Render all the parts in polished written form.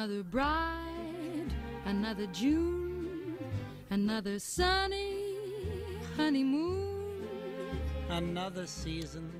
Another bride, another June, another sunny honeymoon. Another season.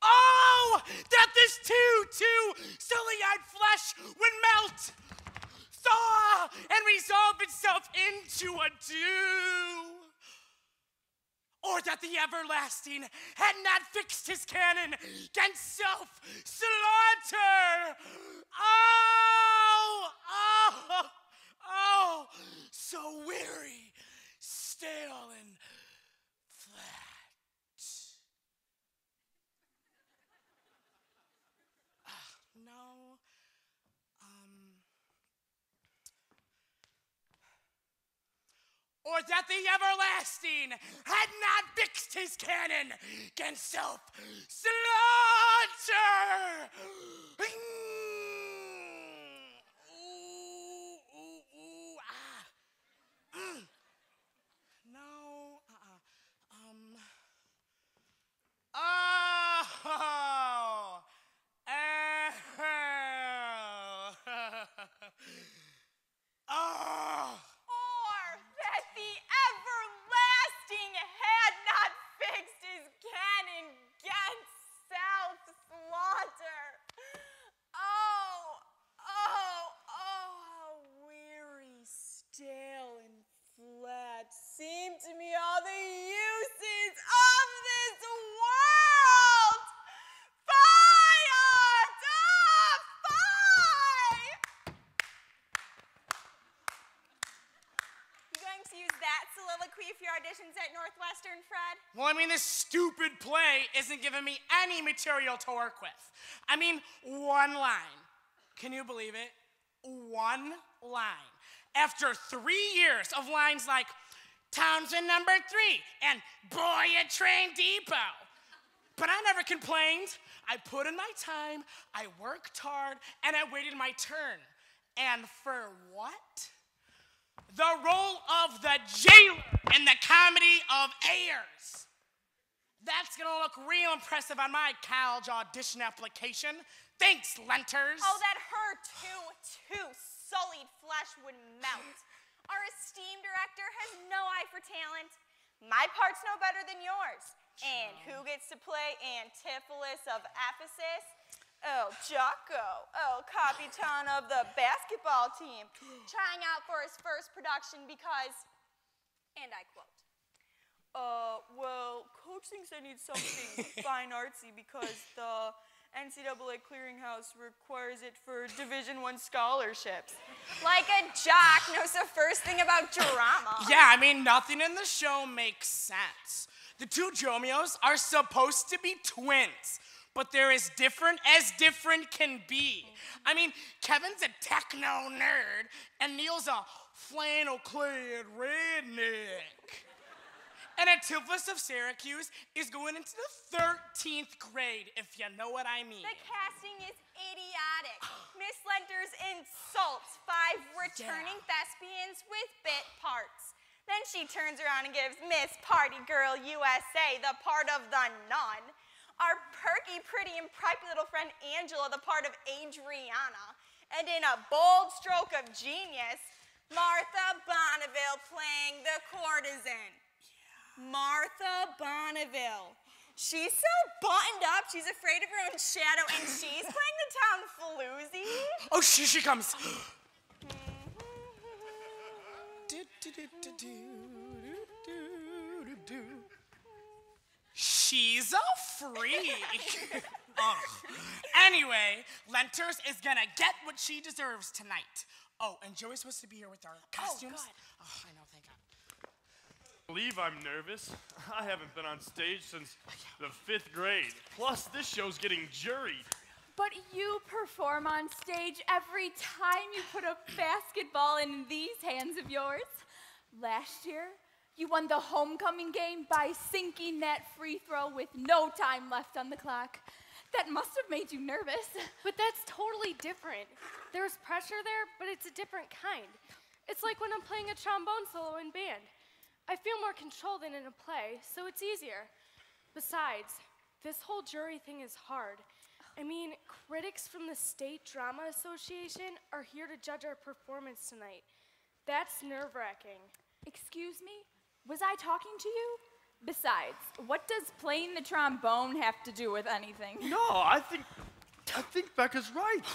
Oh, that this too sully-eyed flesh would melt, thaw, and resolve itself into a dew. Or that the everlasting had not fixed his cannon against self-slaughter. Oh, so weary, stale, and flat. No. Or that the everlasting had not fixed his cannon against self-slaughter. No. Or that the everlasting had not fixed his cannon against self-slaughter. Oh, how weary, stale, and flat seem to me all the uses of this world. Soliloquy for your auditions at Northwestern, Fred? Well, I mean, this stupid play isn't giving me any material to work with. I mean, one line. Can you believe it? One line. After 3 years of lines like, Townsend number 3, and boy at Train Depot. But I never complained. I put in my time, I worked hard, and I waited my turn. And for what? The role of the jailer in the comedy of Ayers. That's gonna look real impressive on my college audition application. Thanks, Lenters. Oh, that her too sullied flesh would melt. Our esteemed director has no eye for talent. My part's no better than yours. And who gets to play Antipholus of Ephesus? El Jocko, El Capitan of the basketball team, trying out for his first production because, and I quote, well, coach thinks I need something fine artsy because the NCAA clearinghouse requires it for Division I scholarships. Like a jock knows the first thing about drama. Yeah, I mean, nothing in the show makes sense. The two Jomios are supposed to be twins, but they're as different can be. I mean, Kevin's a techno nerd, and Neil's a flannel-clad redneck. And Antipholus of Syracuse is going into the 13th grade, if you know what I mean. The casting is idiotic. Miss Lenters insults 5 returning thespians with bit parts. Then she turns around and gives Miss Party Girl USA the part of the nun. Our perky, pretty, and preppy little friend Angela the part of Adriana. And in a bold stroke of genius, Martha Bonneville playing the courtesan. Martha Bonneville. She's so buttoned up, she's afraid of her own shadow, and she's playing the town floozy. Oh, she comes. She's a freak. Anyway, Lenters is gonna get what she deserves tonight. Oh, and Joey's supposed to be here with our costumes. Oh, I know, thank God. I believe I'm nervous. I haven't been on stage since the 5th grade. Plus, this show's getting juried. But you perform on stage every time you put a basketball in these hands of yours. Last year, you won the homecoming game by sinking that free throw with no time left on the clock. That must have made you nervous. But that's totally different. There's pressure there, but it's a different kind. It's like when I'm playing a trombone solo in band. I feel more control than in a play, so it's easier. Besides, this whole jury thing is hard. I mean, critics from the State Drama Association are here to judge our performance tonight. That's nerve-wracking. Excuse me? Was I talking to you? Besides, what does playing the trombone have to do with anything? No, I think Becca's right.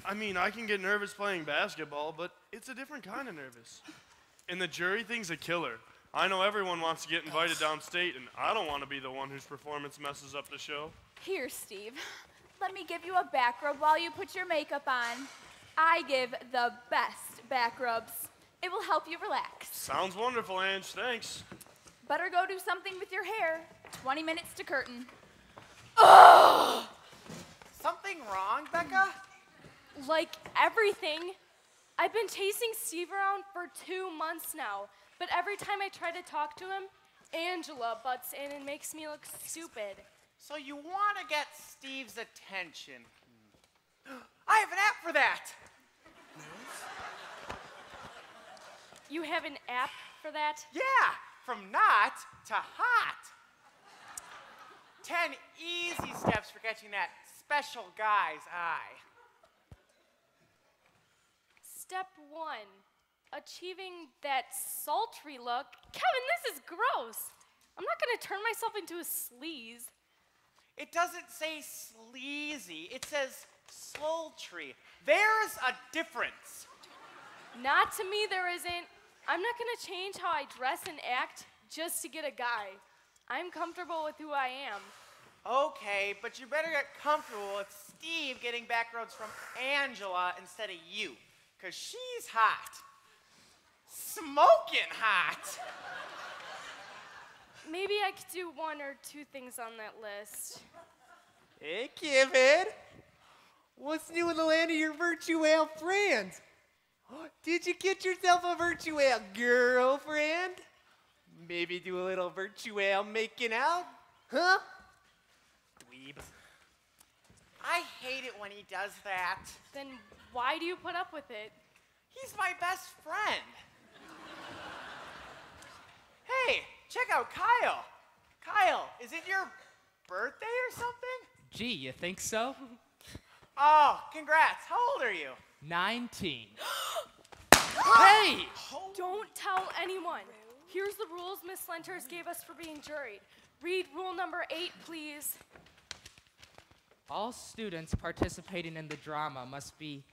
I mean, I can get nervous playing basketball, but it's a different kind of nervous. And the jury thing's a killer. I know everyone wants to get invited downstate, and I don't want to be the one whose performance messes up the show. Here, Steve. Let me give you a back rub while you put your makeup on. I give the best back rubs. It will help you relax. Sounds wonderful, Ange. Thanks. Better go do something with your hair. 20 minutes to curtain. Something wrong, Becca? Like everything. I've been chasing Steve around for 2 months now, but every time I try to talk to him, Angela butts in and makes me look stupid. So you want to get Steve's attention. I have an app for that. You have an app for that? Yeah, from not to hot. 10 easy steps for catching that special guy's eye. Step 1, achieving that sultry look. Kevin, this is gross. I'm not going to turn myself into a sleaze. It doesn't say sleazy, it says sultry. There's a difference. Not to me, there isn't. I'm not going to change how I dress and act just to get a guy. I'm comfortable with who I am. Okay, but you better get comfortable with Steve getting back roads from Angela instead of you, because she's hot. Smoking hot. Maybe I could do 1 or 2 things on that list. Hey, Kevin. What's new in the land of your virtual friends? Did you get yourself a virtual girlfriend? Maybe do a little virtual making out? Huh? Dweeb. I hate it when he does that. Then why do you put up with it? He's my best friend. Hey, check out Kyle. Kyle, is it your birthday or something? Gee, you think so? Oh, congrats. How old are you? 19. Hey! Don't tell anyone. Here's the rules Miss Lenters gave us for being juried. Read rule number 8, please. All students participating in the drama must be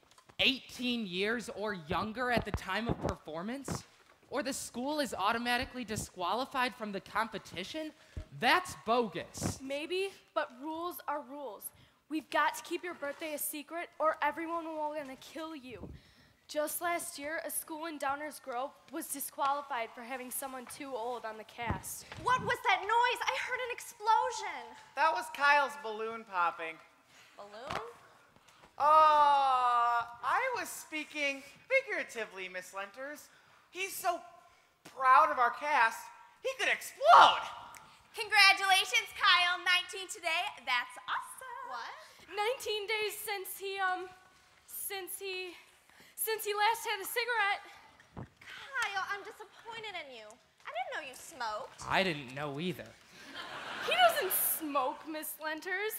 18 years or younger at the time of performance, or the school is automatically disqualified from the competition? That's bogus. Maybe, but rules are rules. We've got to keep your birthday a secret or everyone will want to kill you. Just last year, a school in Downers Grove was disqualified for having someone too old on the cast. What was that noise? I heard an explosion. That was Kyle's balloon popping. Balloon? I was speaking figuratively, Miss Lenters. He's so proud of our cast, he could explode. Congratulations, Kyle. 19 today. That's awesome. What? 19 days since he last had a cigarette. Kyle, I'm disappointed in you. I didn't know you smoked. I didn't know either. He doesn't smoke, Miss Lenters.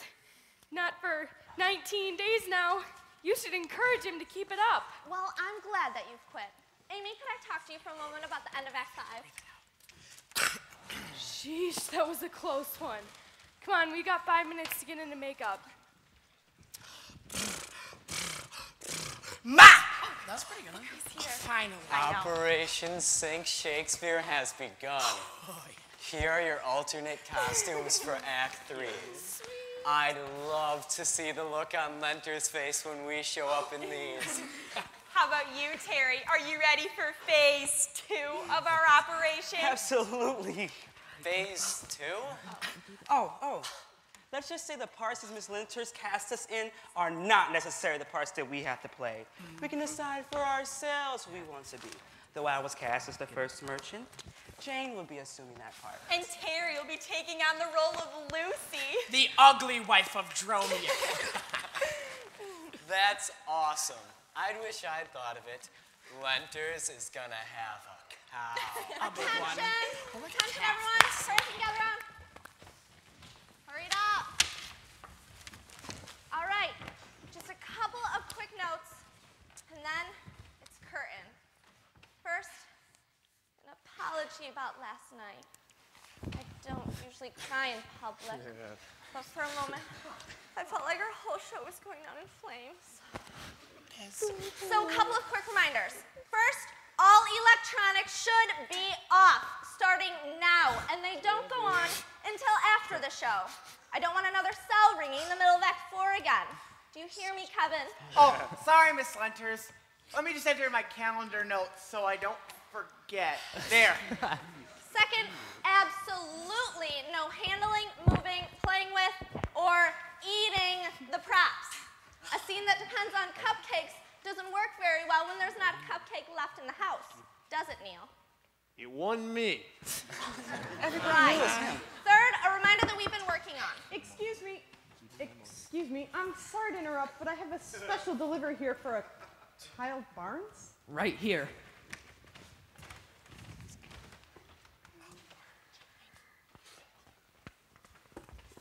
Not for 19 days now. You should encourage him to keep it up. Well, I'm glad that you've quit. Amy, could I talk to you for a moment about the end of Act 5? Sheesh, that was a close one. Come on, we got 5 minutes to get into makeup. Ma! That's pretty good. He's here. Finally. Operation Sink Shakespeare has begun. Here are your alternate costumes for Act 3. I'd love to see the look on Lenter's face when we show up in these. How about you, Terry? Are you ready for phase 2 of our operation? Absolutely. Phase 2? Oh. Let's just say the parts that Miss Linters cast us in are not necessarily the parts that we have to play. We can decide for ourselves who we want to be. Though I was cast as the first merchant, Jane will be assuming that part. And Terry will be taking on the role of Lucy. The ugly wife of Dromio. That's awesome. I'd wish I'd thought of it. Lenters is gonna have a cow. A big one. Attention, everyone. Hurry together on. Hurry it up. All right, just a couple of quick notes, and then it's curtain. First, an apology about last night. I don't usually cry in public, but for a moment, I felt like our whole show was going down in flames. So a couple of quick reminders. First, all electronics should be off, starting now, and they don't go on until after the show. I don't want another cell ringing in the middle of Act 4 again. Do you hear me, Kevin? Oh, sorry, Miss Lenters. Let me just enter my calendar notes so I don't forget. There. Second, absolutely no handling, moving, playing with, or eating the props. A scene that depends on cupcakes doesn't work very well when there's not a cupcake left in the house. Does it, Neil? You won me. Right. Third, a reminder that we've been working on. Excuse me, I'm sorry to interrupt, but I have a special delivery here for a Child Barnes? Right here.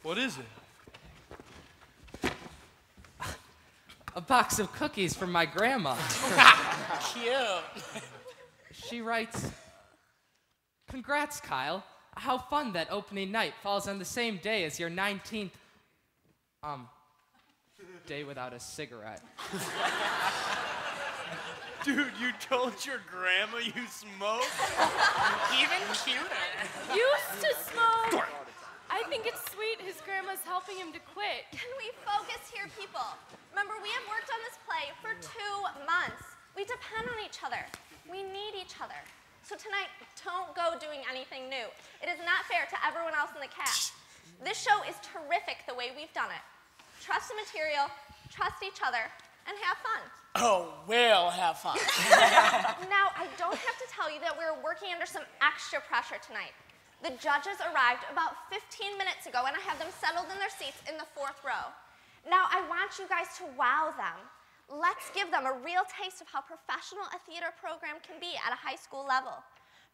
What is it? A box of cookies from my grandma. Cute. She writes, "Congrats, Kyle. How fun that opening night falls on the same day as your 19th, day without a cigarette." Dude, you told your grandma you smoke? Even cuter. Used to smoke. I think it's sweet his grandma's helping him to quit. Can we focus here, people? Remember, we have worked on this play for 2 months. We depend on each other. We need each other. So tonight, don't go doing anything new. It is not fair to everyone else in the cast. This show is terrific the way we've done it. Trust the material, trust each other, and have fun. Oh, we'll have fun. Now, I don't have to tell you that we're working under some extra pressure tonight. The judges arrived about 15 minutes ago, and I have them settled in their seats in the 4th row. Now, I want you guys to wow them. Let's give them a real taste of how professional a theater program can be at a high school level.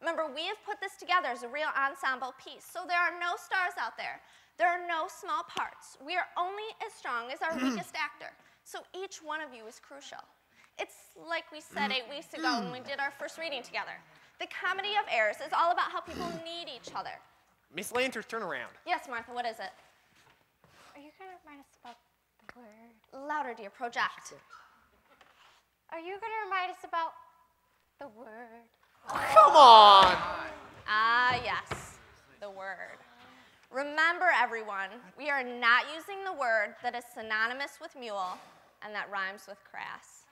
Remember, we have put this together as a real ensemble piece, so there are no stars out there. There are no small parts. We are only as strong as our weakest actor, so each one of you is crucial. It's like we said 8 weeks ago when we did our first reading together. The comedy of errors is all about how people need each other. Miss Lanters, turn around. Yes, Martha, what is it? Are you going to remind us about the word? Louder, dear, project. Are you going to remind us about the word? Come on! Ah, yes, the word. Remember, everyone, we are not using the word that is synonymous with mule and that rhymes with crass.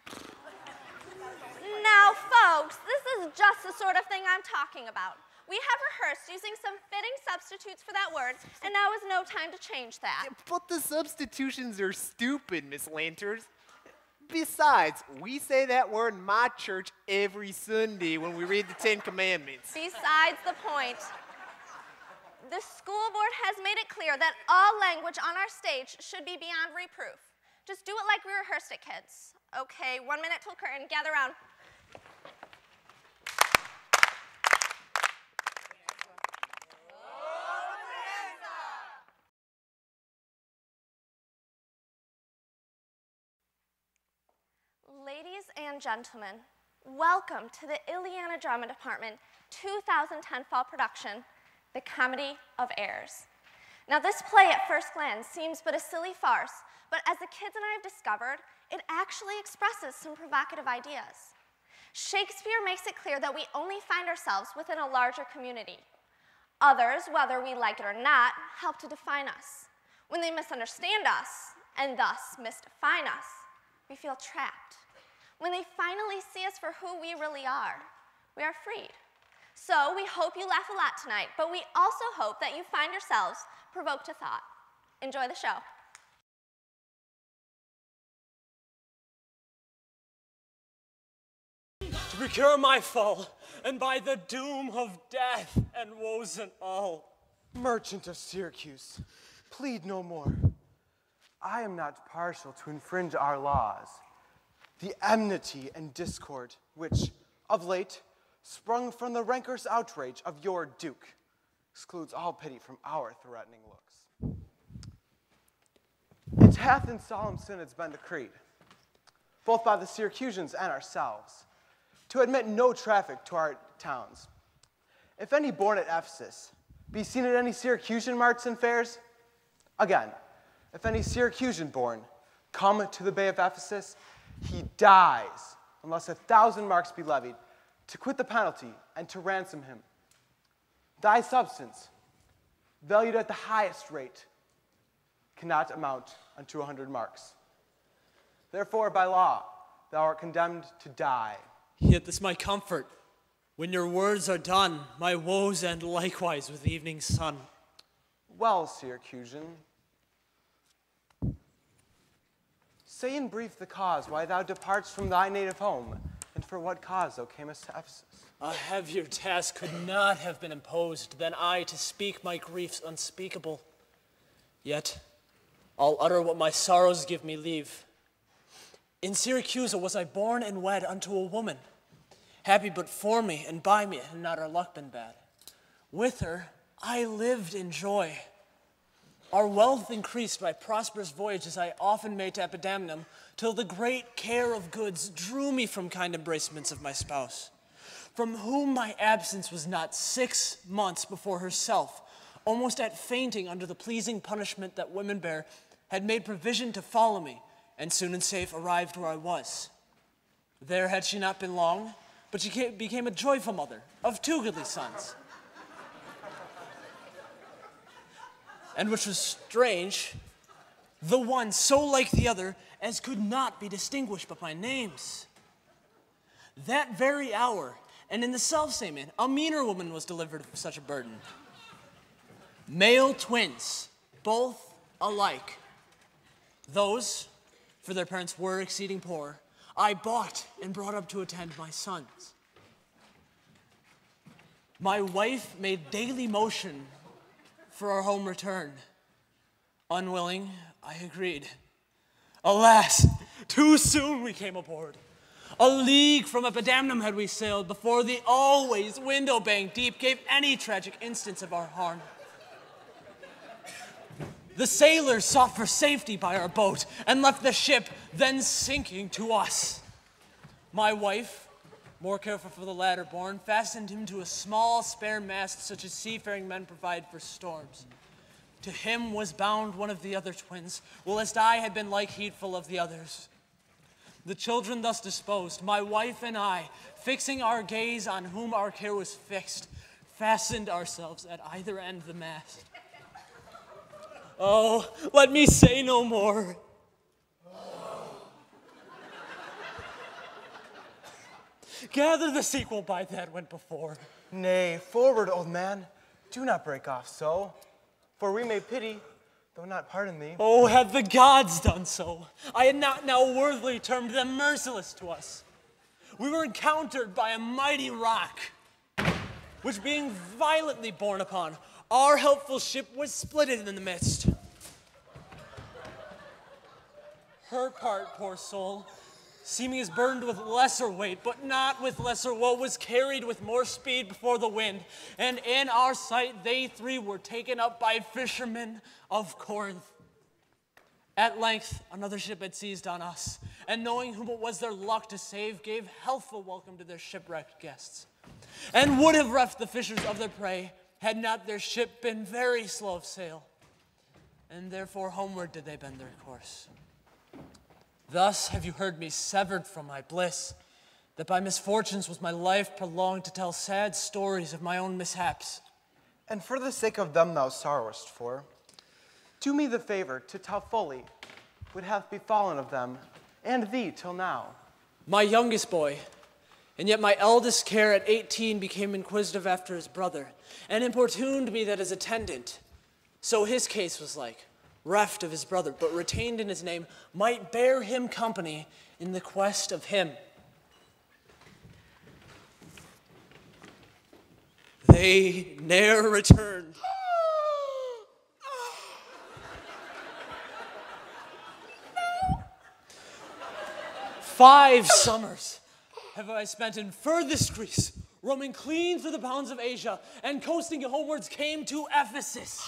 Now, folks, this is just the sort of thing I'm talking about. We have rehearsed using some fitting substitutes for that word, and now is no time to change that. But the substitutions are stupid, Miss Lanters. Besides, we say that word in my church every Sunday when we read the 10 Commandments. Besides the point, the school board has made it clear that all language on our stage should be beyond reproof. Just do it like we rehearsed it, kids. Okay, 1 minute till curtain. Gather around. Ladies and gentlemen, welcome to the Illiana Drama Department 2010 fall production, The Comedy of Errors. Now, this play at first glance seems but a silly farce, but as the kids and I have discovered, it actually expresses some provocative ideas. Shakespeare makes it clear that we only find ourselves within a larger community. Others, whether we like it or not, help to define us. When they misunderstand us, and thus misdefine us, we feel trapped. When they finally see us for who we really are, we are freed. So we hope you laugh a lot tonight, but we also hope that you find yourselves provoked to thought. Enjoy the show. To procure my fall, and by the doom of death and woes and all. Merchant of Syracuse, plead no more. I am not partial to infringe our laws. The enmity and discord which, of late, sprung from the rancorous outrage of your duke, excludes all pity from our threatening looks. It hath in solemn synods been decreed, both by the Syracusans and ourselves, to admit no traffic to our towns. If any born at Ephesus be seen at any Syracusan marts and fairs, again, if any Syracusan born come to the Bay of Ephesus, he dies unless 1,000 marks be levied to quit the penalty and to ransom him. Thy substance, valued at the highest rate, cannot amount unto 100 marks. Therefore, by law, thou art condemned to die. Yet this my comfort. When your words are done, my woes end likewise with the evening sun. Well, Syracusan, say in brief the cause why thou departst from thy native home, and for what cause thou camest to Ephesus. A heavier task could not have been imposed than I to speak my griefs unspeakable. Yet, I'll utter what my sorrows give me leave. In Syracuse was I born and wed unto a woman, happy but for me and by me, and not our luck been bad. With her, I lived in joy. Our wealth increased by prosperous voyages I often made to Epidamnum, till the great care of goods drew me from kind embracements of my spouse, from whom my absence was not 6 months before herself, almost at fainting under the pleasing punishment that women bear, had made provision to follow me, and soon and safe arrived where I was. There had she not been long, but she became a joyful mother of 2 goodly sons. And which was strange, the one so like the other as could not be distinguished but by names. That very hour, and in the selfsame inn, a meaner woman was delivered of such a burden. Male twins, both alike. Those, for their parents were exceeding poor, I bought and brought up to attend my sons. My wife made daily motion for our home return. Unwilling, I agreed. Alas, too soon we came aboard. A league from Epidamnum had we sailed before the always window-banged deep gave any tragic instance of our harm. The sailors sought for safety by our boat and left the ship, then sinking to us. My wife, more careful for the ladder born, fastened him to a small spare mast such as seafaring men provide for storms. To him was bound one of the other twins, whilst I had been like heedful of the others. The children thus disposed, my wife and I, fixing our gaze on whom our care was fixed, fastened ourselves at either end of the mast. Oh, let me say no more. Gather the sequel by that went before. Nay, forward, old man. Do not break off so, for we may pity, though not pardon thee. Oh, had the gods done so, I had not now worthily termed them merciless to us. We were encountered by a mighty rock, which being violently borne upon, our helpful ship was splitted in the midst. Her part, poor soul, seeming as burdened with lesser weight, but not with lesser woe, was carried with more speed before the wind, and in our sight they 3 were taken up by fishermen of Corinth. At length another ship had seized on us, and knowing whom it was their luck to save, gave healthful welcome to their shipwrecked guests, and would have reft the fishers of their prey, had not their ship been very slow of sail, and therefore homeward did they bend their course. Thus have you heard me severed from my bliss, that by misfortunes was my life prolonged to tell sad stories of my own mishaps. And for the sake of them thou sorrowest for, do me the favor to tell fully what hath befallen of them and thee till now. My youngest boy, and yet my eldest care at 18 became inquisitive after his brother, and importuned me that his attendant, so his case was like, reft of his brother, but retained in his name, might bear him company in the quest of him. They ne'er returned. 5 summers have I spent in furthest Greece, roaming clean through the bounds of Asia, and coasting homewards came to Ephesus.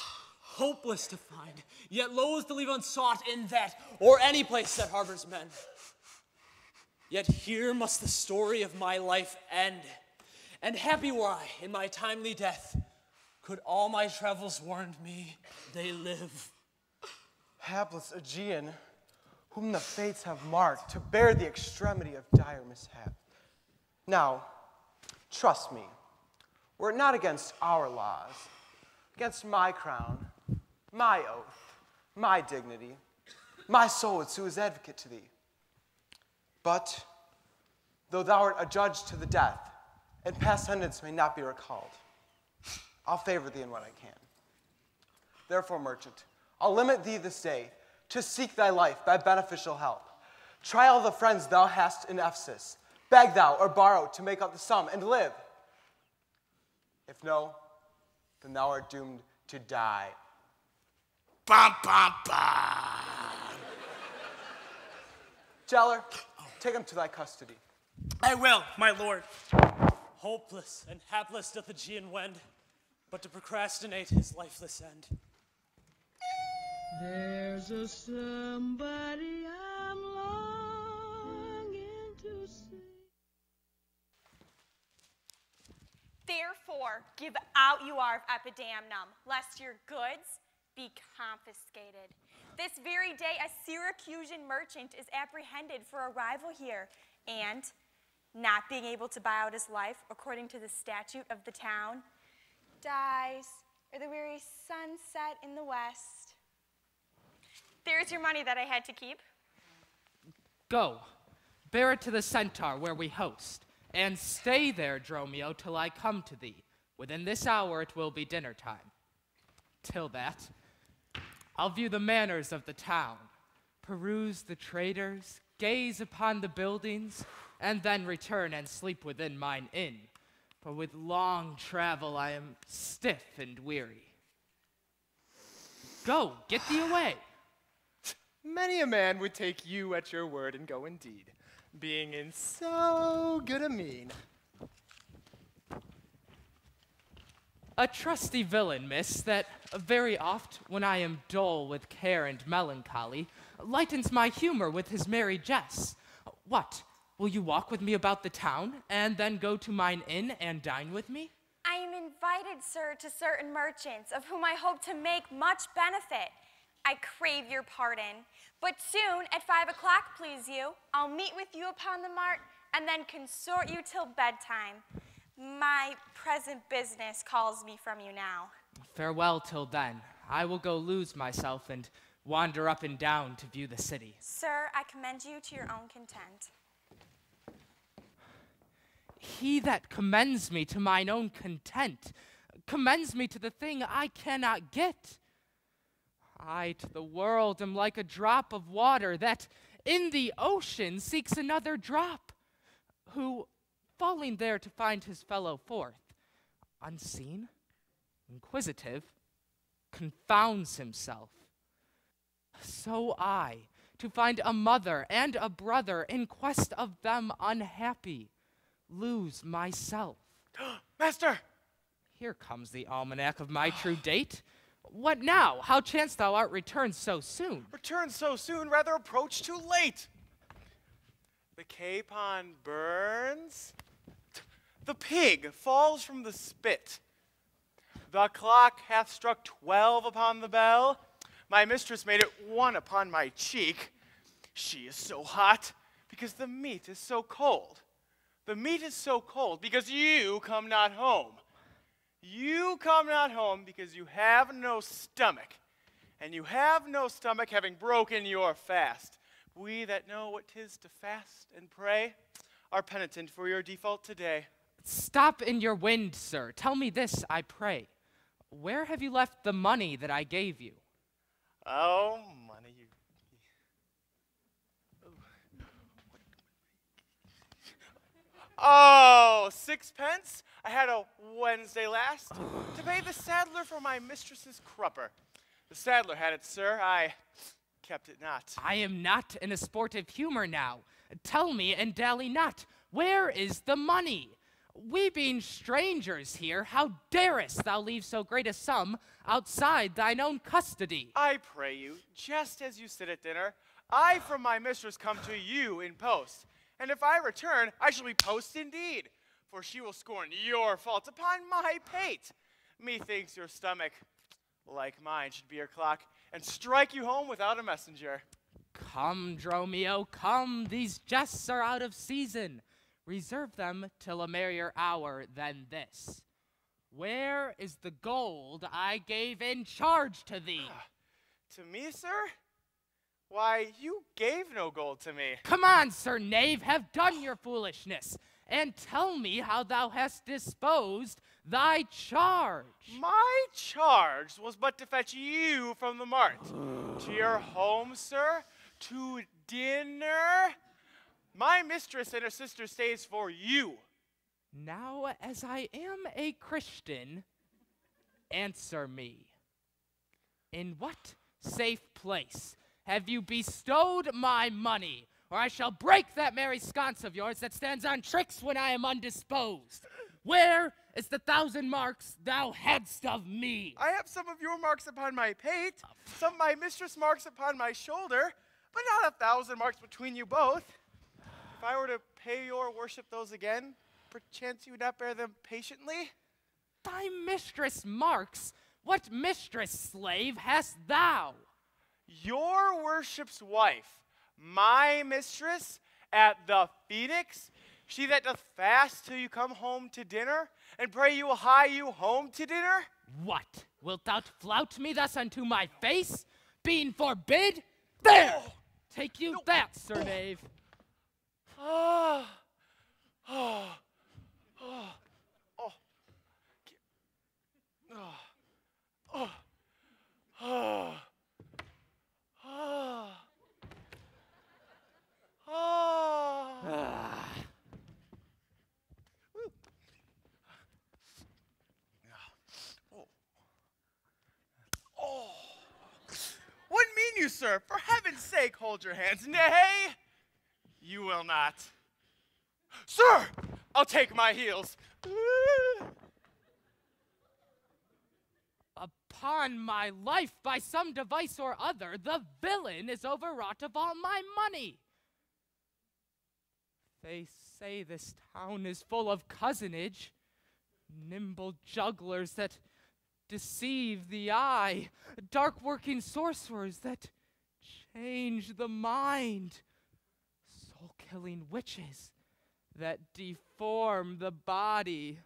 Hopeless to find, yet loath to leave unsought in that or any place that harbors men. Yet here must the story of my life end, and happy were I in my timely death, could all my travels warned me they live. Hapless Aegean, whom the fates have marked to bear the extremity of dire mishap. Now, trust me, were it not against our laws, against my crown, my oath, my dignity, my soul would sue as advocate to thee. But, though thou art adjudged to the death, and past sentence may not be recalled, I'll favor thee in what I can. Therefore, merchant, I'll limit thee this day to seek thy life by beneficial help. Try all the friends thou hast in Ephesus. Beg thou or borrow to make up the sum and live. If no, then thou art doomed to die. Bum, bum, bum. Jailer, take him to thy custody. I will, my lord. Hopeless and hapless doth Aegean wend, but to procrastinate his lifeless end. There's a somebody I'm longing to see. Therefore, give out you are of Epidamnum, lest your goods be confiscated. This very day, a Syracusan merchant is apprehended for arrival here, and, not being able to buy out his life according to the statute of the town, dies ere the weary sunset in the west. There's your money that I had to keep. Go, bear it to the centaur where we host, and stay there, Dromio, till I come to thee. Within this hour it will be dinner time. Till that, I'll view the manners of the town, peruse the traders, gaze upon the buildings, and then return and sleep within mine inn. For with long travel I am stiff and weary. Go, get thee away. Many a man would take you at your word and go indeed, being in so good a mean. A trusty villain, miss, that very oft, when I am dull with care and melancholy, lightens my humor with his merry jests. What, will you walk with me about the town, and then go to mine inn and dine with me? I am invited, sir, to certain merchants, of whom I hope to make much benefit. I crave your pardon, but soon, at 5 o'clock, please you, I'll meet with you upon the mart, and then consort you till bedtime. My present business calls me from you now. Farewell till then. I will go lose myself and wander up and down to view the city. Sir, I commend you to your own content. He that commends me to mine own content commends me to the thing I cannot get. I to the world am like a drop of water that in the ocean seeks another drop, who, falling there to find his fellow forth, unseen, inquisitive, confounds himself. So I, to find a mother and a brother in quest of them unhappy, lose myself. Master! Here comes the almanac of my true date. What now? How chance thou art returned so soon? Return so soon, rather approach too late. The capon burns. The pig falls from the spit. The clock hath struck 12 upon the bell. My mistress made it 1 upon my cheek. She is so hot because the meat is so cold. The meat is so cold because you come not home. You come not home because you have no stomach. And you have no stomach having broken your fast. We that know what 'tis to fast and pray are penitent for your default today. Stop in your wind, sir. Tell me this, I pray. Where have you left the money that I gave you? Oh, money. Oh, 6 pence? I had a Wednesday last to pay the saddler for my mistress's crupper. The saddler had it, sir. I kept it not. I am not in a sportive humor now. Tell me and dally not, where is the money? We being strangers here, how darest thou leave so great a sum outside thine own custody? I pray you, just as you sit at dinner, I from my mistress come to you in post. And if I return, I shall be post indeed, for she will scorn your fault upon my pate. Methinks your stomach, like mine, should be your clock, and strike you home without a messenger. Come, Dromio, come, these jests are out of season. Reserve them till a merrier hour than this. Where is the gold I gave in charge to thee? To me, sir? Why, you gave no gold to me. Come on, sir knave, have done your foolishness, and tell me how thou hast disposed thy charge. My charge was but to fetch you from the mart. To your home, sir? To dinner? My mistress and her sister stays for you. Now, as I am a Christian, answer me. In what safe place have you bestowed my money, or I shall break that merry sconce of yours that stands on tricks when I am undisposed? Where is the 1,000 marks thou hadst of me? I have some of your marks upon my pate, some of my mistress marks upon my shoulder, but not 1,000 marks between you both. If I were to pay your worship those again, perchance you would not bear them patiently? Thy mistress marks? What mistress, slave, hast thou? Your worship's wife, my mistress, at the Phoenix, she that doth fast till you come home to dinner, and pray you will hie you home to dinner? What? Wilt thou flout me thus unto my face, being forbid? There! Take you that, sir knave. Oh, oh, oh, oh, oh, oh, oh, oh. Oh. What mean you, sir? For heaven's sake, hold your hands. Nay, you will not. Sir, I'll take my heels. Upon my life, by some device or other, the villain is overwrought of all my money. They say this town is full of cozenage, nimble jugglers that deceive the eye, dark-working sorcerers that change the mind, soul-killing witches that deform the body,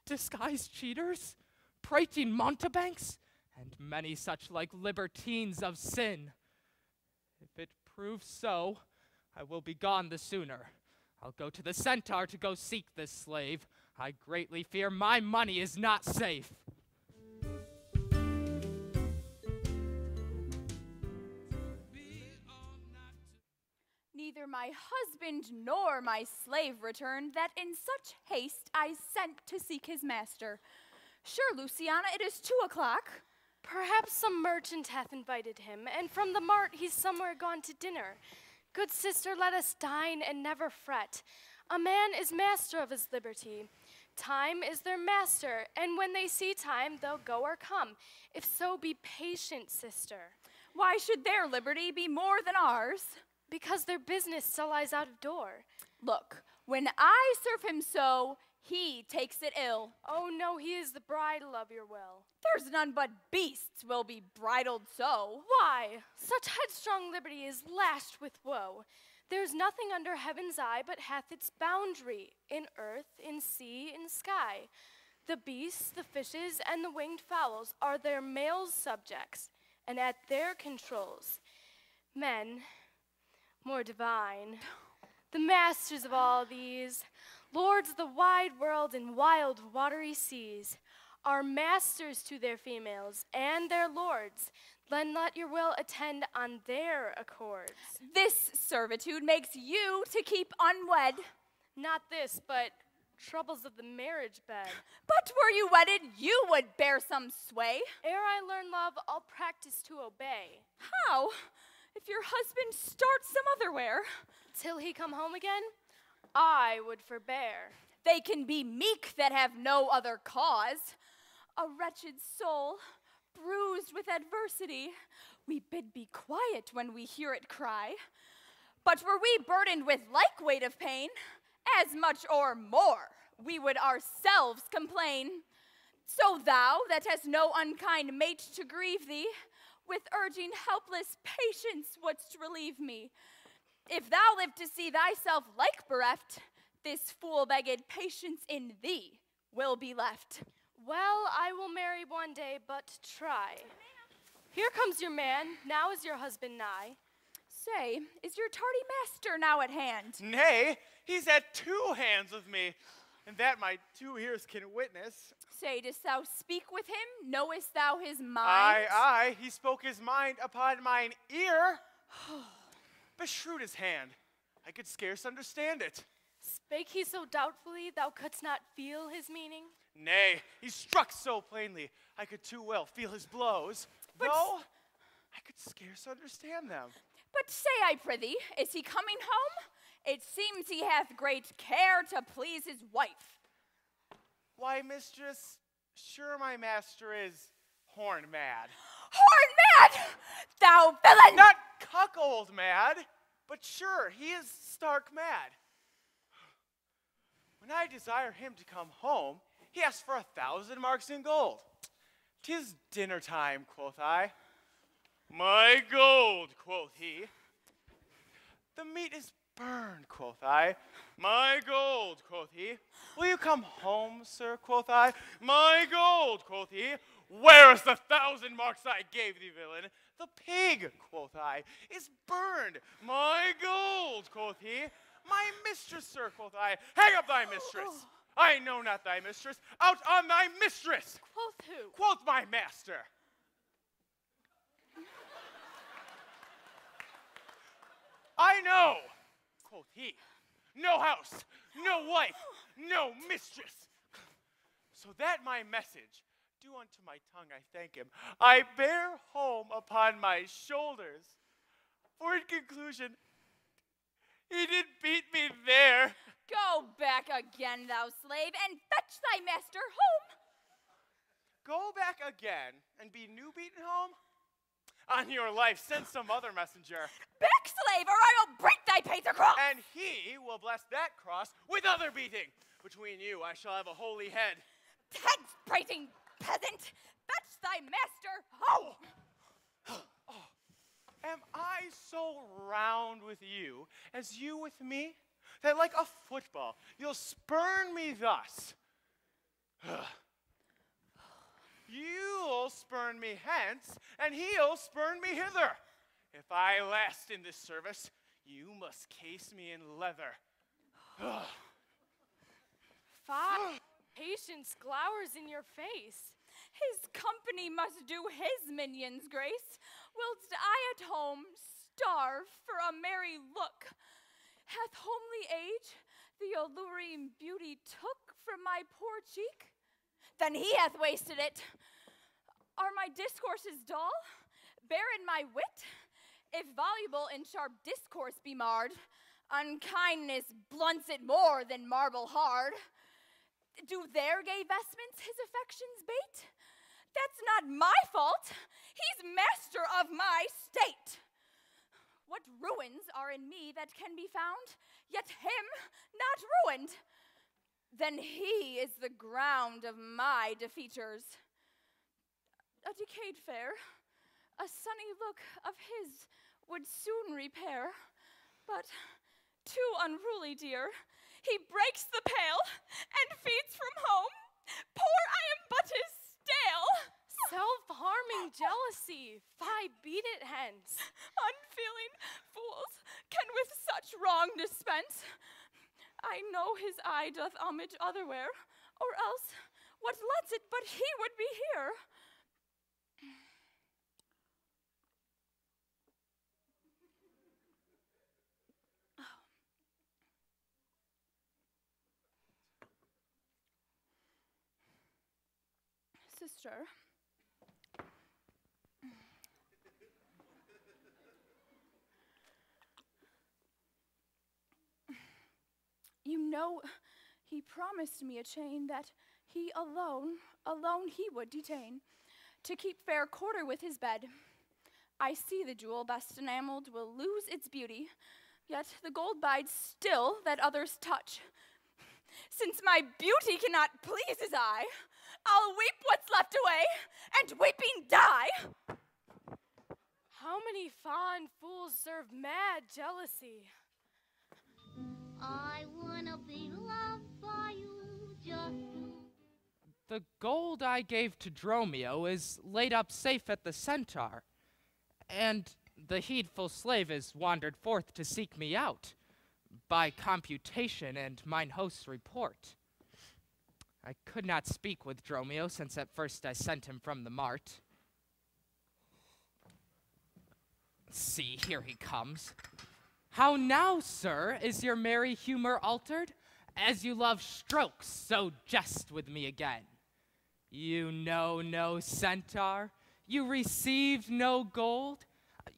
disguised cheaters, prating mountebanks, and many such like libertines of sin. If it proves so, I will be gone the sooner. I'll go to the centaur to go seek this slave. I greatly fear my money is not safe. Neither my husband nor my slave returned, that in such haste I sent to seek his master. Sure, Luciana, it is 2 o'clock. Perhaps some merchant hath invited him, and from the mart he's somewhere gone to dinner. Good sister, let us dine and never fret. A man is master of his liberty. Time is their master, and when they see time, they'll go or come. If so, be patient, sister. Why should their liberty be more than ours? Because their business still lies out of door. Look, when I serve him so, he takes it ill. Oh no, he is the bridle of your will. There's none but beasts will be bridled so. Why? Such headstrong liberty is lashed with woe. There's nothing under heaven's eye but hath its boundary, in earth, in sea, in sky. The beasts, the fishes, and the winged fowls are their male subjects, and at their controls. Men, more divine, the masters of all these, lords of the wide world and wild watery seas, are masters to their females and their lords. Then let your will attend on their accords. This servitude makes you to keep unwed. Not this, but troubles of the marriage bed. But were you wedded, you would bear some sway. Ere I learn love, I'll practice to obey. How? If your husband starts some otherwhere. Till he come home again, I would forbear. They can be meek that have no other cause. A wretched soul, bruised with adversity, we bid be quiet when we hear it cry. But were we burdened with like weight of pain, as much or more, we would ourselves complain. So thou, that hast no unkind mate to grieve thee, with urging helpless patience wouldst relieve me. If thou live to see thyself like bereft, this fool-begged patience in thee will be left. Well, I will marry one day, but try. Here comes your man, now is your husband nigh. Say, is your tardy master now at hand? Nay, he's at 2 hands with me, and that my 2 ears can witness. Say, dost thou speak with him? Knowest thou his mind? Aye, he spoke his mind upon mine ear. Beshrewd his hand, I could scarce understand it. Spake he so doubtfully, thou couldst not feel his meaning? Nay, he struck so plainly, I could too well feel his blows, though I could scarce understand them. But say, I prithee, is he coming home? It seems he hath great care to please his wife. Why, mistress, sure my master is horn mad. Horn mad, thou villain! Not cuckold mad, but sure, he is stark mad. When I desire him to come home, he asks for 1,000 marks in gold. 'Tis dinner time, quoth I. My gold, quoth he. The meat is burned, quoth I. My gold, quoth he. Will you come home, sir, quoth I. My gold, quoth he. Where is the 1,000 marks I gave thee, villain? The pig, quoth I, is burned. My gold, quoth he. My mistress, sir, quoth I. Hang up thy mistress. I know not thy mistress. Out on thy mistress. Quoth who? Quoth my master. I know, quoth he. No house, no wife, no mistress. So that my message, due unto my tongue I thank him, I bear home upon my shoulders. For in conclusion, he did beat me there. Go back again, thou slave, and fetch thy master home. Go back again and be new beaten home? On your life, send some other messenger. Back, slave, or I will break thy pacer cross. And he will bless that cross with other beating. Between you, I shall have a holy head. Head-praising peasant, fetch thy master home. Am I so round with you as you with me, that like a football, you'll spurn me thus? You'll spurn me hence, and he'll spurn me hither. If I last in this service, you must case me in leather. Patience glowers in your face. His company must do his minions grace, whilst I at home starve for a merry look. Hath homely age the alluring beauty took from my poor cheek? Then he hath wasted it. Are my discourses dull? Barren my wit? If voluble in sharp discourse be marred, unkindness blunts it more than marble hard. Do their gay vestments his affections bait? That's not my fault. He's master of my state. What ruins are in me that can be found, yet him not ruined? Then he is the ground of my defeatures. A decayed fare, a sunny look of his would soon repair, but too unruly dear, he breaks the pail and feeds from home. Poor I am but his stale. Self-harming jealousy, fie, beat it hence. Unfeeling fools can with such wrong dispense. I know his eye doth homage otherwhere, or else What lets it but he would be here? Sister. You know, he promised me a chain that he alone he would detain, to keep fair quarter with his bed. I see the jewel best enameled will lose its beauty, yet the gold bides still that others touch. Since my beauty cannot please his eye, I'll weep what's left away, and weeping die. How many fond fools serve mad jealousy? I wanna be loved by you, just you. The gold I gave to Dromio is laid up safe at the Centaur, and the heedful slave is wandered forth to seek me out, by computation and mine host's report. I could not speak with Dromio, since at first I sent him from the mart. See, here he comes. How now, sir, is your merry humor altered? As you love strokes, so jest with me again. You know no centaur, you received no gold.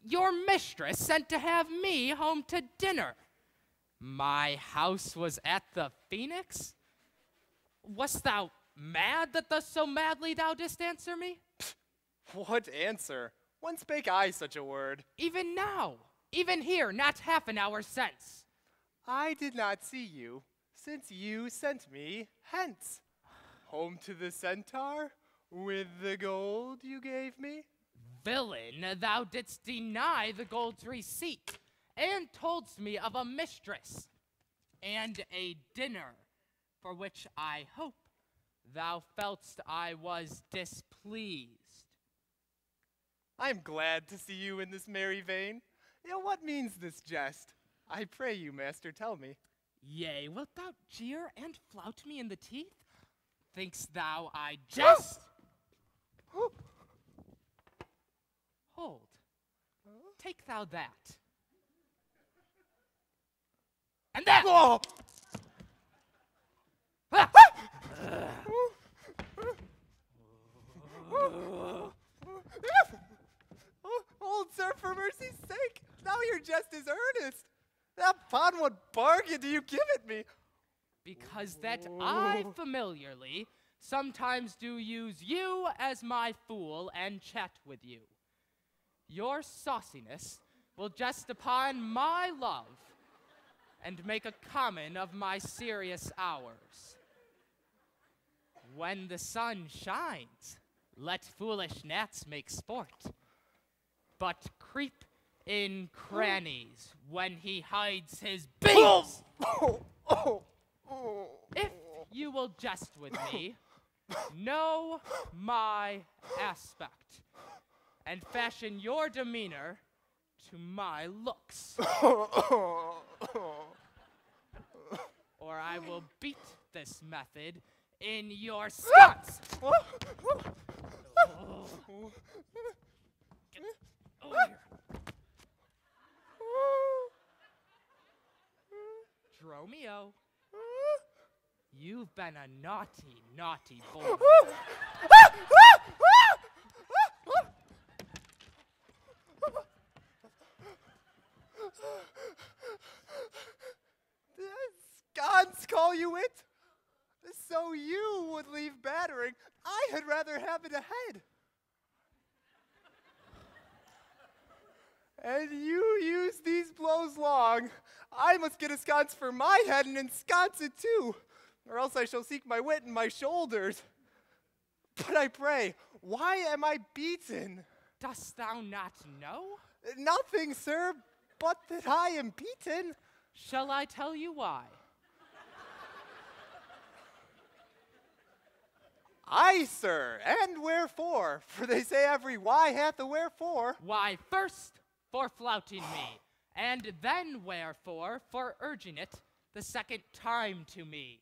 Your mistress sent to have me home to dinner. My house was at the Phoenix? Wast thou mad that thus so madly thou didst answer me? What answer? When spake I such a word? Even now, even here, not half an hour since. I did not see you, since you sent me hence. Home to the Centaur, with the gold you gave me? Villain, thou didst deny the gold's receipt, and toldst me of a mistress, and a dinner, for which I hope thou feltst I was displeased. I am glad to see you in this merry vein. Yet what means this jest? I pray you, master, tell me. Yea, wilt thou jeer and flout me in the teeth? Think'st thou I jest? Hold. Take thou that. And that! Oh! Hold, sir, for mercy's sake. Now your jest is earnest. Upon what bargain do you give it me? Because that I familiarly sometimes do use you as my fool and chat with you. Your sauciness will jest upon my love and make a common of my serious hours. When the sun shines, let foolish gnats make sport, but creep in crannies when he hides his beams. If you will jest with me, know my aspect, and fashion your demeanor to my looks. Or I will beat this method in your sconce. Get over here. Dromio, you've been a naughty, naughty boy. Sconce call you it? So you would leave battering. I had rather have it ahead. And you use these blows long. I must get a sconce for my head and ensconce it too, or else I shall seek my wit in my shoulders. But I pray, why am I beaten? Dost thou not know? Nothing, sir, but that I am beaten. Shall I tell you why? Aye, sir, and wherefore? For they say every why hath a wherefore. Why, first, for flouting me, and then wherefore, for urging it the second time to me.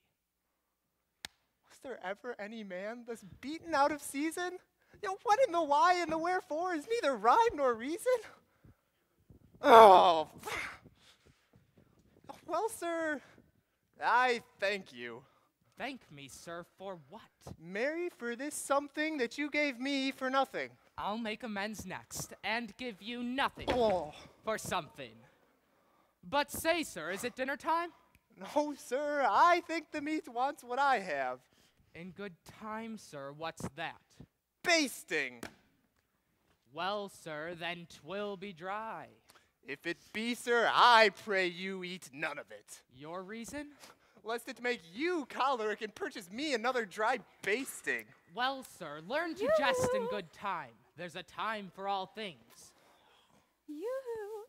there ever any man thus beaten out of season? What in the why and the wherefore is neither rhyme nor reason? Oh, well, sir, I thank you. Thank me, sir, for what? Marry for this something that you gave me for nothing. I'll make amends next and give you nothing for something. But say, sir, is it dinner time? No, sir, I think the meat wants what I have. In good time, sir, what's that? Basting. Well, sir, then 'twill be dry. If it be, sir, I pray you eat none of it. Your reason? Lest it make you choleric and purchase me another dry basting. Well, sir, learn to jest in good time. There's a time for all things. Yoo-hoo.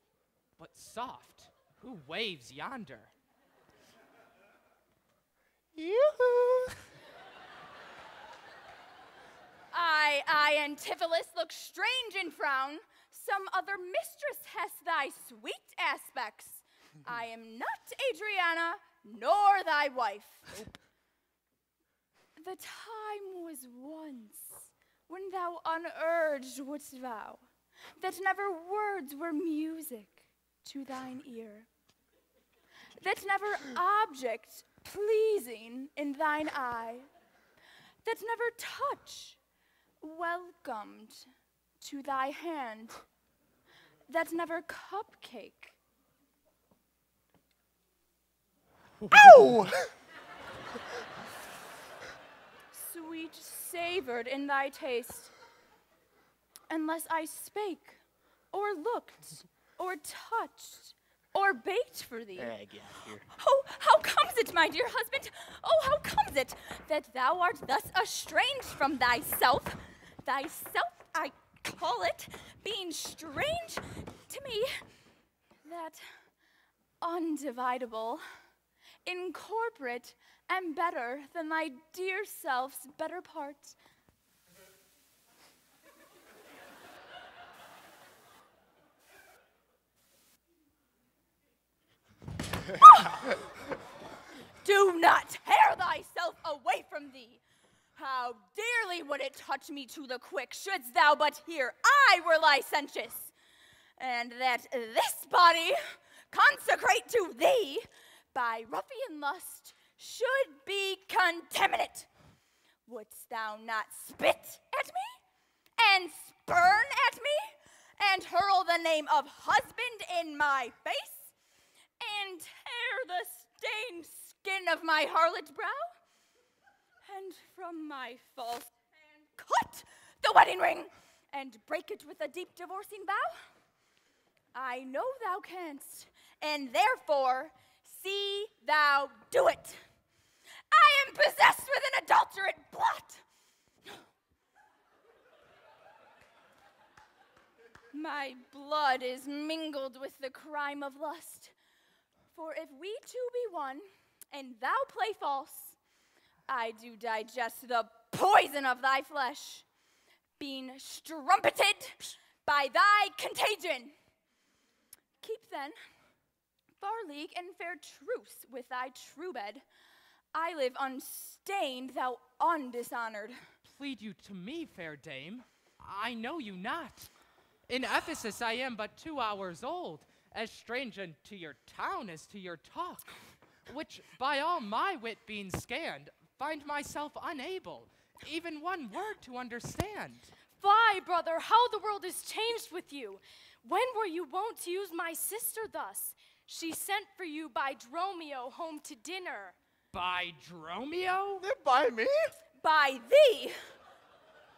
But soft, who waves yonder? Yoo-hoo. I, Antipholus, look strange and frown. Some other mistress has thy sweet aspects. I am not Adriana, nor thy wife. Nope. The time was once when thou unurged wouldst vow that never words were music to thine ear, that never object pleasing in thine eye, that never touch welcomed to thy hand, that never cupcake. Ow! Sweet savored in thy taste, unless I spake, or looked, or touched, or baked for thee. Oh, how comes it, my dear husband? Oh, how comes it that thou art thus estranged from thyself? Thyself, I call it, being strange to me, that undividable, incorporate, and better than thy dear self's better part. Do not tear thyself away from thee. How dearly would it touch me to the quick, shouldst thou but hear I were licentious, and that this body, consecrate to thee, by ruffian lust, should be contaminate. Wouldst thou not spit at me, and spurn at me, and hurl the name of husband in my face, and tear the stained skin of my harlot brow, and from my false hand cut the wedding ring, and break it with a deep divorcing vow? I know thou canst, and therefore see thou do it. I am possessed with an adulterate blot. My blood is mingled with the crime of lust. For if we two be one, and thou play false, I do digest the poison of thy flesh, being strumpeted by thy contagion. Keep then far league and fair truce with thy true bed. I live unstained, thou undishonored. Plead you to me, fair dame? I know you not. In Ephesus I am but 2 hours old, as strange unto your town as to your talk, which by all my wit being scanned, find myself unable, even one word to understand. Fie, brother, how the world is changed with you. When were you wont to use my sister thus? She sent for you by Dromio home to dinner. By Dromio? By me? By thee.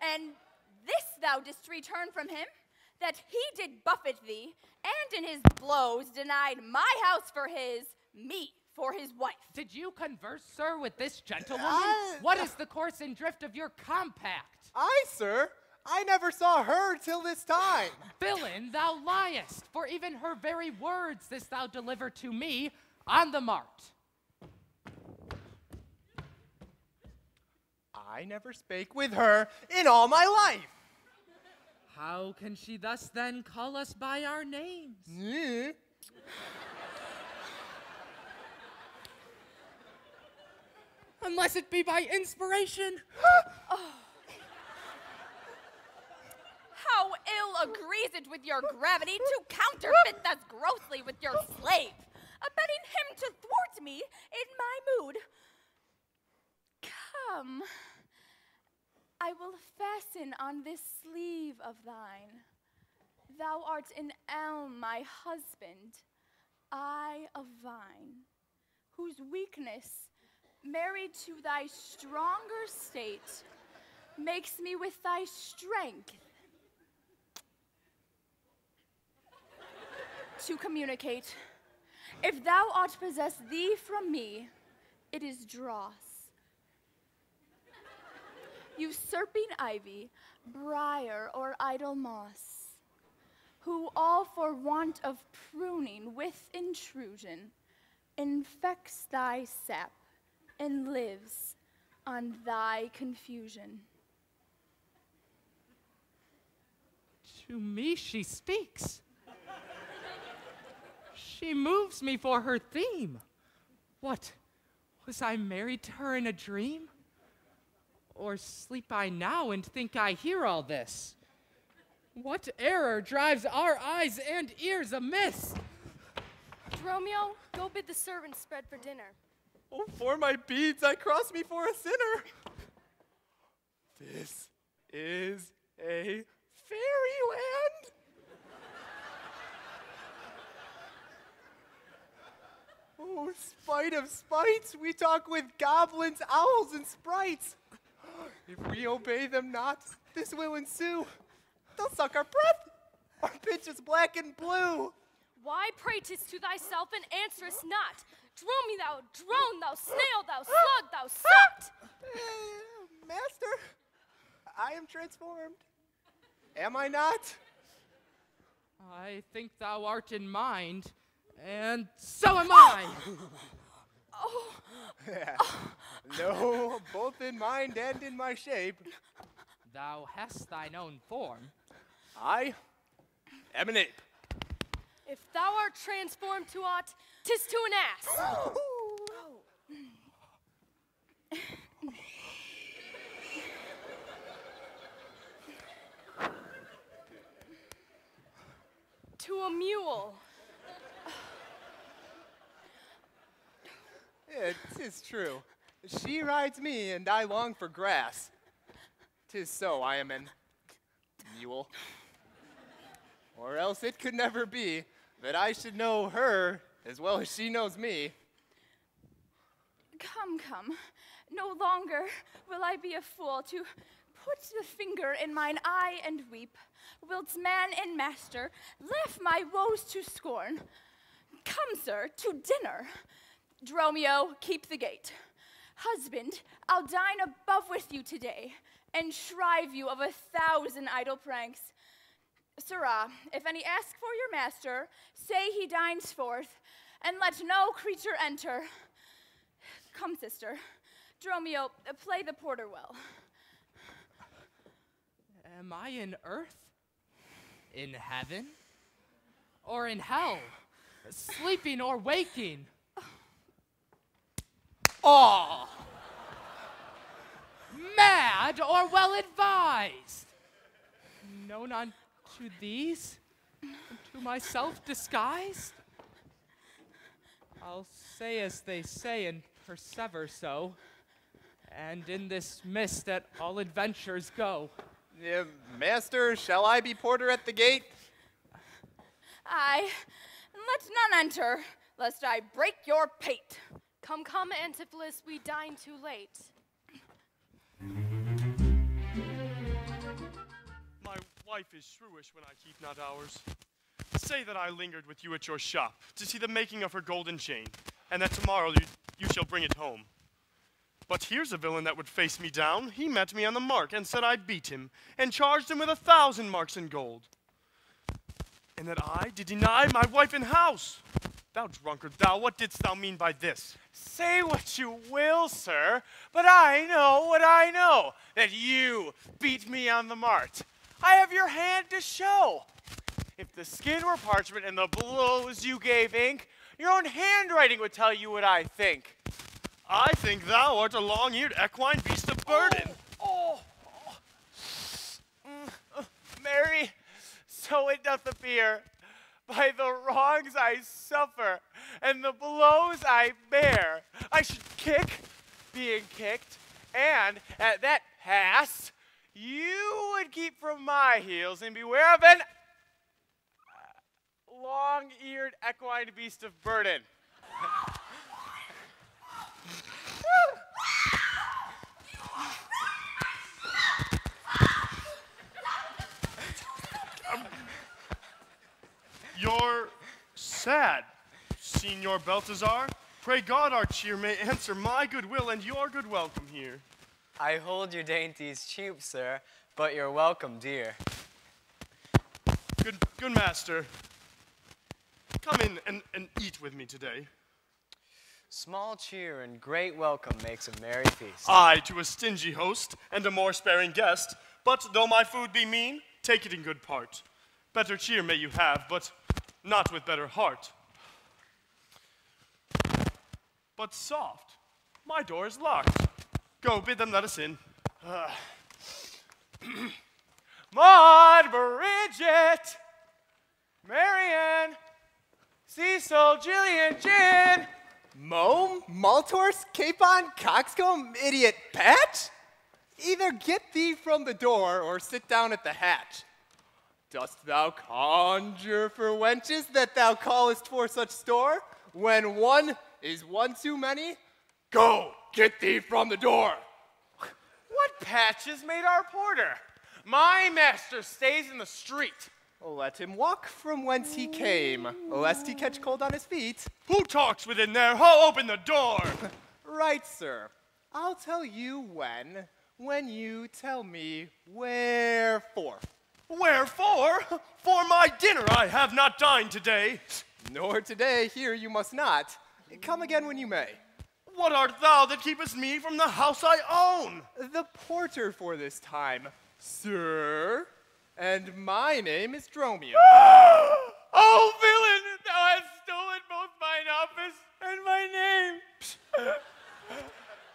And this thou didst return from him, that he did buffet thee, and in his blows denied my house for his, me for his wife. Did you converse, sir, with this gentlewoman? What is the course and drift of your compact? Sir, I never saw her till this time. Villain, thou liest, for even her very words this thou deliver to me on the mart. I never spake with her in all my life. How can she thus then call us by our names? unless it be by inspiration. How ill agrees it with your gravity to counterfeit thus grossly with your slave, abetting him to thwart me in my mood. Come, I will fasten on this sleeve of thine. Thou art an elm, my husband, I a vine, whose weakness, married to thy stronger state, makes me with thy strength to communicate. If thou art possess thee from me, it is dross. Usurping ivy, briar, or idle moss, who all for want of pruning with intrusion infects thy sap and lives on thy confusion. To me she speaks. She moves me for her theme. What, was I married to her in a dream? Or sleep I now and think I hear all this? What error drives our eyes and ears amiss? Romeo, go bid the servants spread for dinner. Oh, for my beads, I cross me for a sinner. This is a fairyland. Oh, spite of spites, we talk with goblins, owls, and sprites. If we obey them not, this will ensue. They'll suck our breath. Our pitch is black and blue. Why pratest to thyself and answerest not? Drone me, thou drone, thou snail, thou slug, thou sucked. Master, I am transformed. Am I not? I think thou art in mind, and so am I. No, both in mind and in my shape. Thou hast thine own form. I am an ape. If thou art transformed to aught, 'tis to an ass. To a mule. It is true. She rides me, and I long for grass. 'Tis so I am an mule. Or else it could never be that I should know her as well as she knows me. Come, come, no longer will I be a fool to put the finger in mine eye and weep, whilst man and master laugh my woes to scorn. Come, sir, to dinner. Dromio, keep the gate. Husband, I'll dine above with you today, and shrive you of 1,000 idle pranks. Sirrah, if any ask for your master, say he dines forth, and let no creature enter. Come, sister. Dromio, play the porter well. Am I in earth? In heaven? Or in hell? Sleeping or waking? Oh! Mad or well advised? Known unto these? To myself disguised? I'll say as they say and persever so, and in this mist that all adventures go. Master, shall I be porter at the gate? Aye, and let none enter, lest I break your pate. Come, come, Antipholus, we dine too late. My wife is shrewish when I keep not hours. Say that I lingered with you at your shop to see the making of her golden chain, and that tomorrow you shall bring it home. But here's a villain that would face me down. He met me on the mark and said I beat him, and charged him with 1,000 marks in gold. And that I did deny my wife in house. Thou drunkard, thou, what didst thou mean by this? Say what you will, sir, but I know what I know, that you beat me on the mart. I have your hand to show. If the skin were parchment and the blows you gave ink, your own handwriting would tell you what I think. I think thou art a long-eared equine beast of burden. Mary, so it doth appear, by the wrongs I suffer and the blows I bear, I should kick, being kicked, and at that pass, you would keep from my heels and beware of an long-eared equine beast of burden. You're sad, Signor Baltazar. Pray God our cheer may answer my good will and your good welcome here. I hold your dainties cheap, sir, but you're welcome, dear. Good master. Come in and eat with me today. Small cheer and great welcome makes a merry feast. I to a stingy host and a more sparing guest, but though my food be mean, take it in good part. Better cheer may you have, but not with better heart. But soft, my door is locked. Go, bid them let us in. Maud, Bridget, Marianne, Cecil, Jillian, Jen. Mome, Maltors, Capon, Coxcomb, Idiot, Patch? Either get thee from the door or sit down at the hatch. Dost thou conjure for wenches that thou callest for such store? When one is one too many? Go, get thee from the door. What patches made our porter? My master stays in the street. Let him walk from whence he came, lest he catch cold on his feet. Who talks within there? Ho, open the door! Right, sir. I'll tell you when you tell me wherefore. Wherefore? For my dinner I have not dined today. Nor today, here you must not. Come again when you may. What art thou that keepest me from the house I own? The porter for this time, sir. And my name is Dromio. Oh, villain! Thou hast stolen both mine office and my name.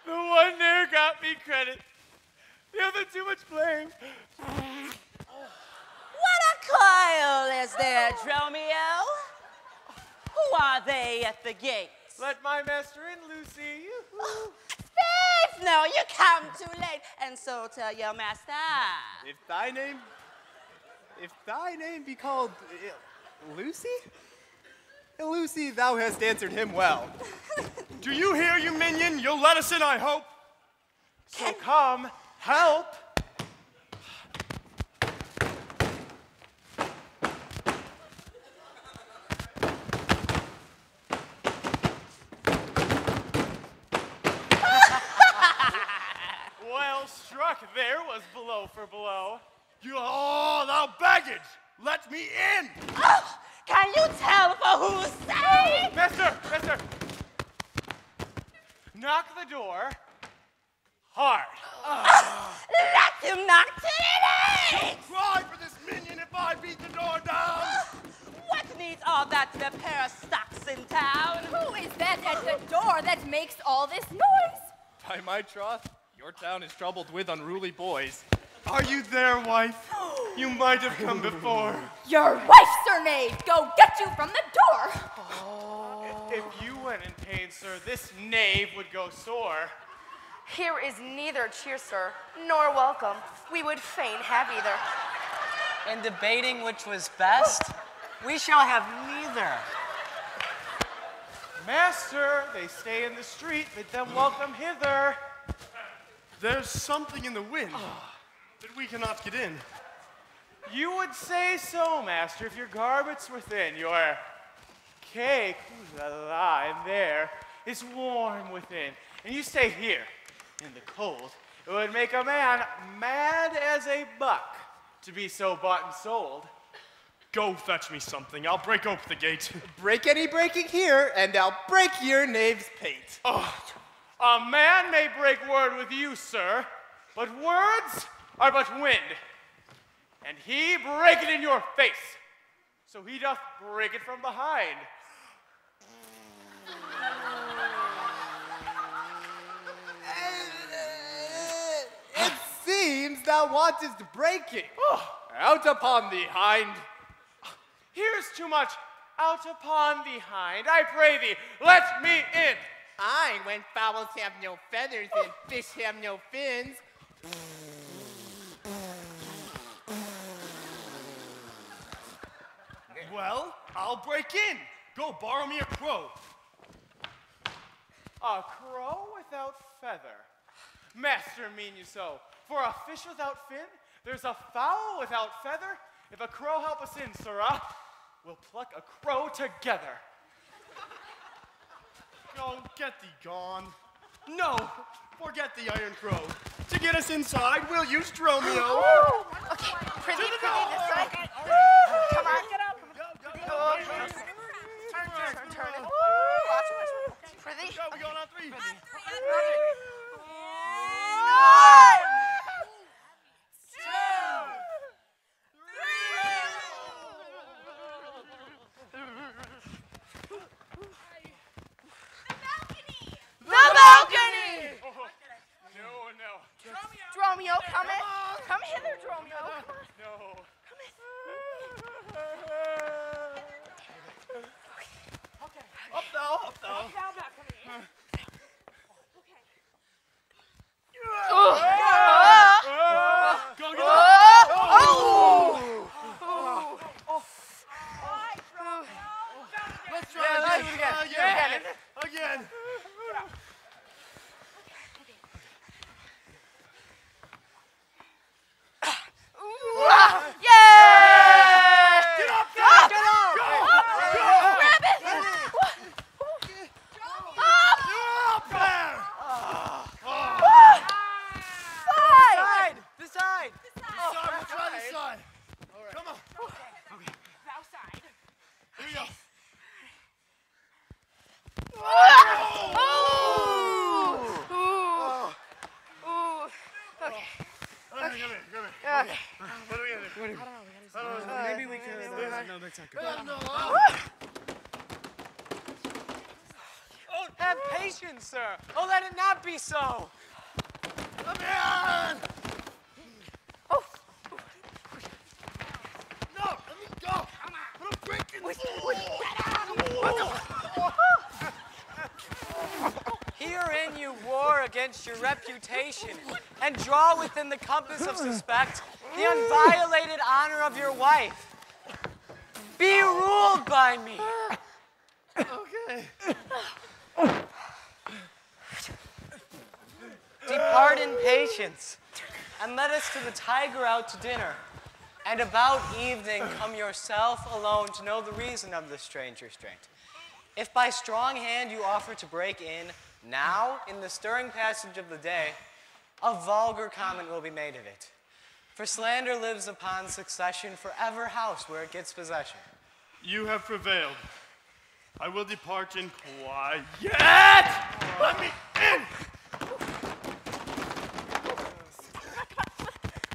The one there got me credit. The other too much blame. What a coil is there, Dromio? Who are they at the gates? Let my master in, Lucy. Faith, no, you come too late, and so tell your master. If thy name be called Lucy? Lucy, thou hast answered him well. Do you hear, you minion? You'll let us in, I hope. So come, help. Well struck, there was blow for blow. Thou baggage! Let me in! Oh, can you tell for whose sake? Mister! Knock the door hard. Let him knock till it aches! Cry for this minion if I beat the door down! What needs all that repair of stocks in town? Who is that at the door that makes all this noise? By my troth, your town is troubled with unruly boys. Are you there, wife? You might have come before. Your wife, Sir Knave! Go get you from the door! If you went in pain, sir, this knave would go sore. Here is neither cheer, sir, nor welcome. We would fain have either. In debating which was best, we shall have neither. Master, they stay in the street, bid them welcome hither. There's something in the wind that we cannot get in. You would say so, master, if your garments within, your cake, ooh la la, in there, is warm within. And you stay here in the cold. It would make a man mad as a buck to be so bought and sold. Go fetch me something. I'll break open the gate. Break any breaking here, and I'll break your knave's pate. Oh, a man may break word with you, sir, but words are but wind. And he break it in your face, so he doth break it from behind. means thou wantest to break it. Out upon thee, hind. Here's too much. Out upon thee, hind. I pray thee, let me in. Aye, when fowls have no feathers and fish have no fins. Well, I'll break in. Go borrow me a crow. A crow without feather. Master, mean you so? For a fish without fin, there's a fowl without feather. If a crow help us in, sirrah, we'll pluck a crow together. Go, get thee gone. No, forget the iron crow. To get us inside, we'll use Dromio. Okay, Prithee, this side. Come on, get up. Turn it. Watch. Prithee. Go, we're going on three. Dromio, come in. Come hither, Dromio. Come on. No. Come in. Okay. Up thou. Up thou, come in. Go, get up. Let's try again. Again. Maybe we can. No, that's not good. Oh, have patience, sir. Oh, let it not be so. Come here! Oh. No, let me go. Come on. I'm breaking. Herein you war against your reputation and draw within the compass of suspect the unviolated honor of your wife. Be ruled by me. Okay. Depart in patience, and let us to the tiger out to dinner. And about evening come yourself alone to know the reason of this strange restraint. If by strong hand you offer to break in, now, in the stirring passage of the day, a vulgar comment will be made of it. For slander lives upon succession for ever house where it gets possession. You have prevailed. I will depart in quiet. Let me in!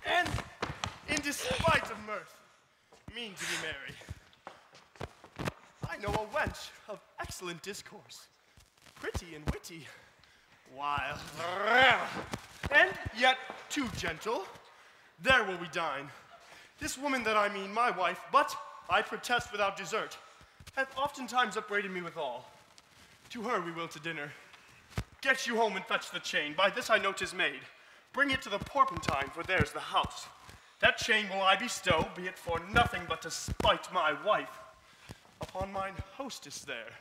And in despite of mirth, mean to be merry. I know a wench of excellent discourse, pretty and witty, wild, and yet too gentle. There will we dine. This woman that I mean, my wife, but I protest without desert, hath oftentimes upbraided me withal. To her we will to dinner. Get you home and fetch the chain. By this I know 'tis made. Bring it to the Porpentine, for there's the house. That chain will I bestow, be it for nothing but to spite my wife, upon mine hostess there.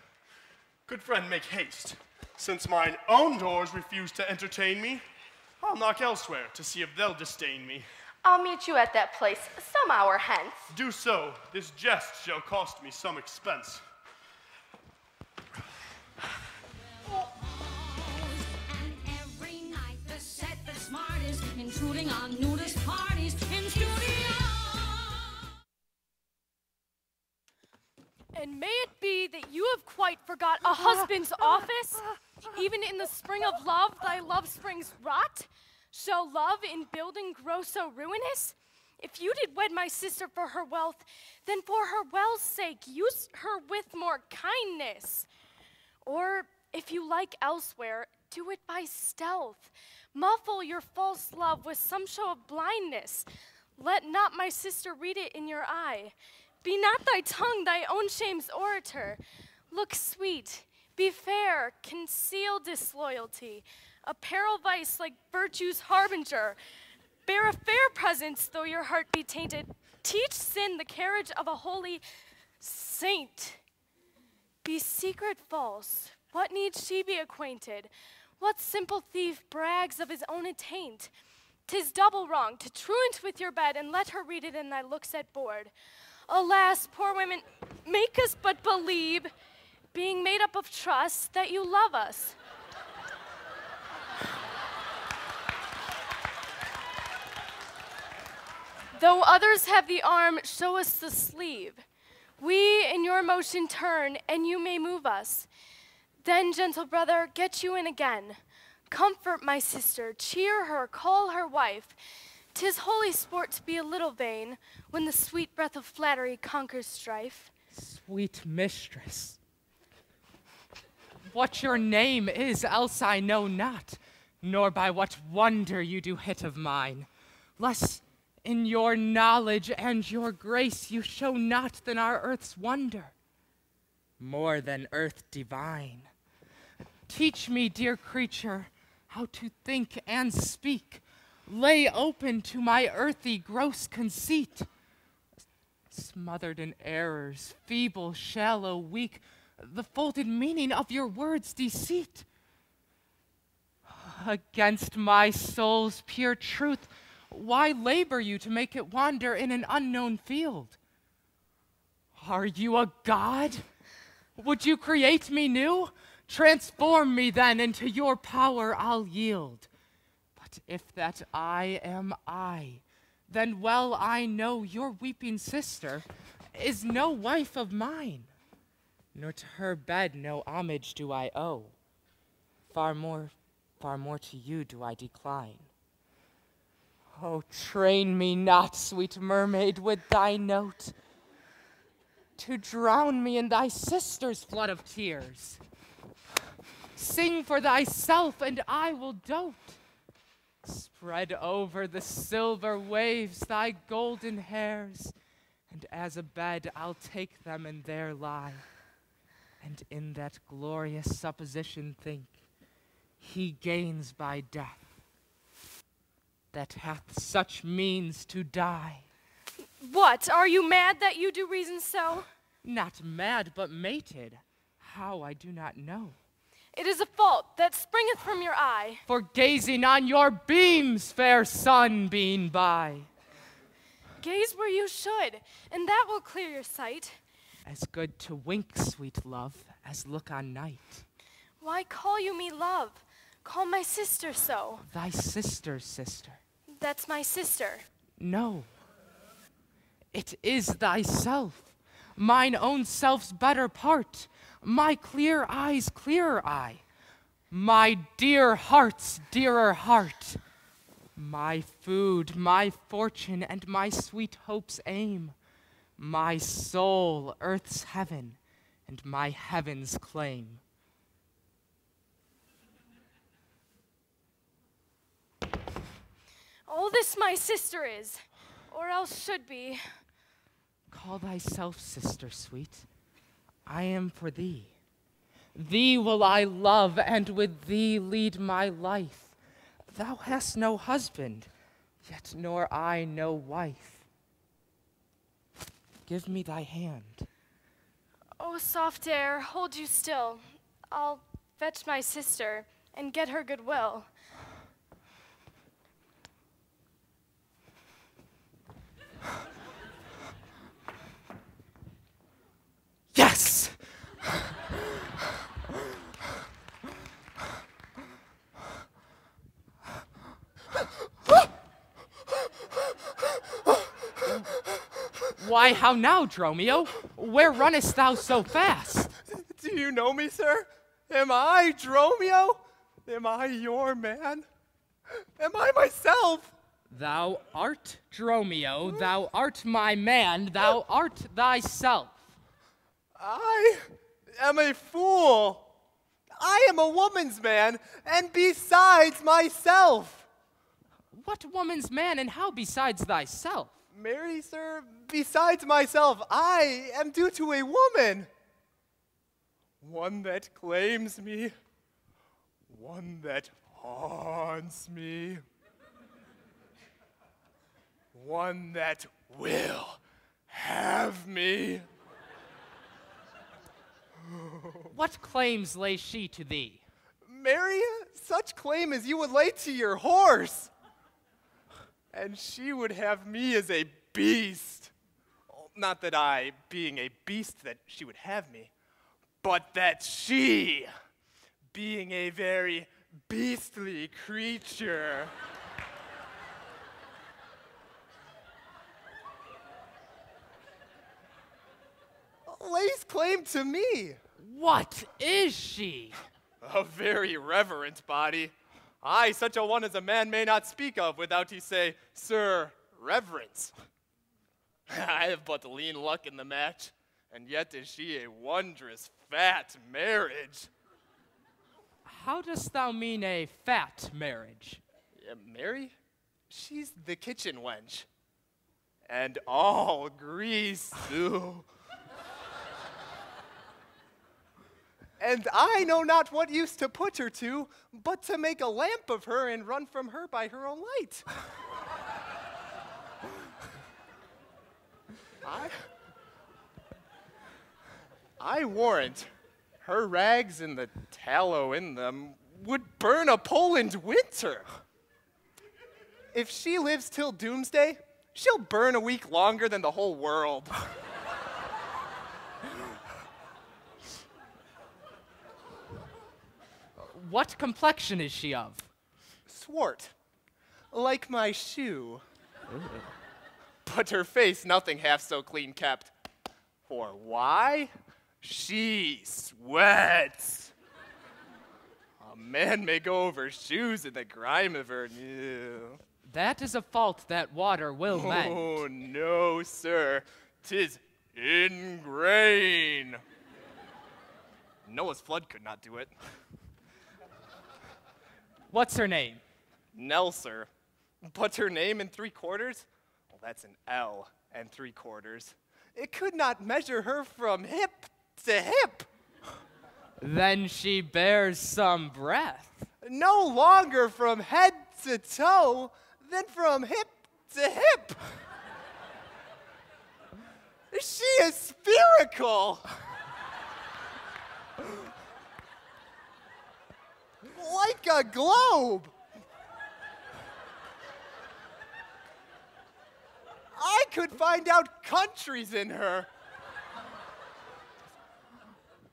Good friend, make haste. Since mine own doors refuse to entertain me, I'll knock elsewhere to see if they'll disdain me. I'll meet you at that place some hour hence. Do so. This jest shall cost me some expense. And every night the set the smartest, intruding on nudist parties in studio. And may it be that you have quite forgot a husband's office? Even in the spring of love, thy love springs rot? Shall love in building grow so ruinous? If you did wed my sister for her wealth, then for her well's sake use her with more kindness. Or if you like elsewhere, Do it by stealth. Muffle your false love with some show of blindness. Let not my sister read it in your eye. Be not thy tongue thy own shame's orator. Look sweet, be fair, conceal disloyalty. Apparel vice like virtue's harbinger. Bear a fair presence though your heart be tainted. Teach sin the carriage of a holy saint. Be secret false. What needs she be acquainted? What simple thief brags of his own attaint? 'Tis double wrong to truant with your bed and let her read it in thy looks at board. Alas, poor women, make us but believe, being made up of trust, that you love us. Though others have the arm, show us the sleeve. We in your motion turn, and you may move us. Then, gentle brother, get you in again. Comfort my sister, cheer her, call her wife. 'Tis holy sport to be a little vain, when the sweet breath of flattery conquers strife. Sweet mistress, what your name is, else I know not, nor by what wonder you do hit of mine, less in your knowledge and your grace you show not than our earth's wonder, more than earth divine. Teach me, dear creature, how to think and speak, lay open to my earthy gross conceit. Smothered in errors, feeble, shallow, weak, the folded meaning of your words' deceit. Against my soul's pure truth, why labor you to make it wander in an unknown field? Are you a god? Would you create me new? Transform me then, into your power I'll yield. But if that I am I, then well I know your weeping sister is no wife of mine, nor to her bed no homage do I owe. Far more to you do I decline. Oh, train me not, sweet mermaid, with thy note, to drown me in thy sister's flood of tears. Sing for thyself, and I will dote. Spread over the silver waves thy golden hairs, and as a bed I'll take them and there lie, and in that glorious supposition think, he gains by death that hath such means to die. What, are you mad that you do reason so? Not mad, but mated. How, I do not know. It is a fault that springeth from your eye. For gazing on your beams, fair sunbeam by. Gaze where you should, and that will clear your sight. As good to wink, sweet love, as look on night. Why call you me love? Call my sister so. Thy sister's sister. That's my sister. No. It is thyself, mine own self's better part, my clear eye's clearer eye, my dear heart's dearer heart, my food, my fortune, and my sweet hope's aim, my soul, earth's heaven, and my heaven's claim. All this my sister is, or else should be. Call thyself sister, sweet. I am for thee. Thee will I love, and with thee lead my life. Thou hast no husband, yet nor I no wife. Give me thy hand. Oh, soft air, hold you still. I'll fetch my sister and get her goodwill. Yes! Why, how now, Dromio? Where runnest thou so fast? Do you know me, sir? Am I Dromio? Am I your man? Am I myself? Thou art Dromio, thou art my man, thou art thyself. I am a fool. I am a woman's man, and besides myself. What woman's man, and how besides thyself? Marry, sir, besides myself, I am due to a woman. One that claims me, one that haunts me, one that will have me. What claims lay she to thee? Marry, such claim as you would lay to your horse. And she would have me as a beast. Not that I, being a beast, that she would have me, but that she, being a very beastly creature, lays claim to me. What is she? A very reverent body. Aye, such a one as a man may not speak of without he say, Sir, reverence. I have but lean luck in the match, and yet is she a wondrous fat marriage. How dost thou mean a fat marriage? Mary? She's the kitchen wench. And all grease, too. And I know not what use to put her to, but to make a lamp of her and run from her by her own light. I warrant her rags and the tallow in them would burn a Poland winter. If she lives till doomsday, she'll burn a week longer than the whole world. What complexion is she of? Swart, like my shoe. But her face nothing half so clean kept. For why? She sweats. A man may go over shoes in the grime of her. Ew. That is a fault that water will mend. Oh, no, sir. 'Tis ingrain. Noah's flood could not do it. What's her name? Nell, sir. But her name in 3/4? Well, that's an L and 3/4. It could not measure her from hip to hip. Then she bears some breath. No longer from head to toe than from hip to hip. She is spherical. Like a globe. I could find out countries in her.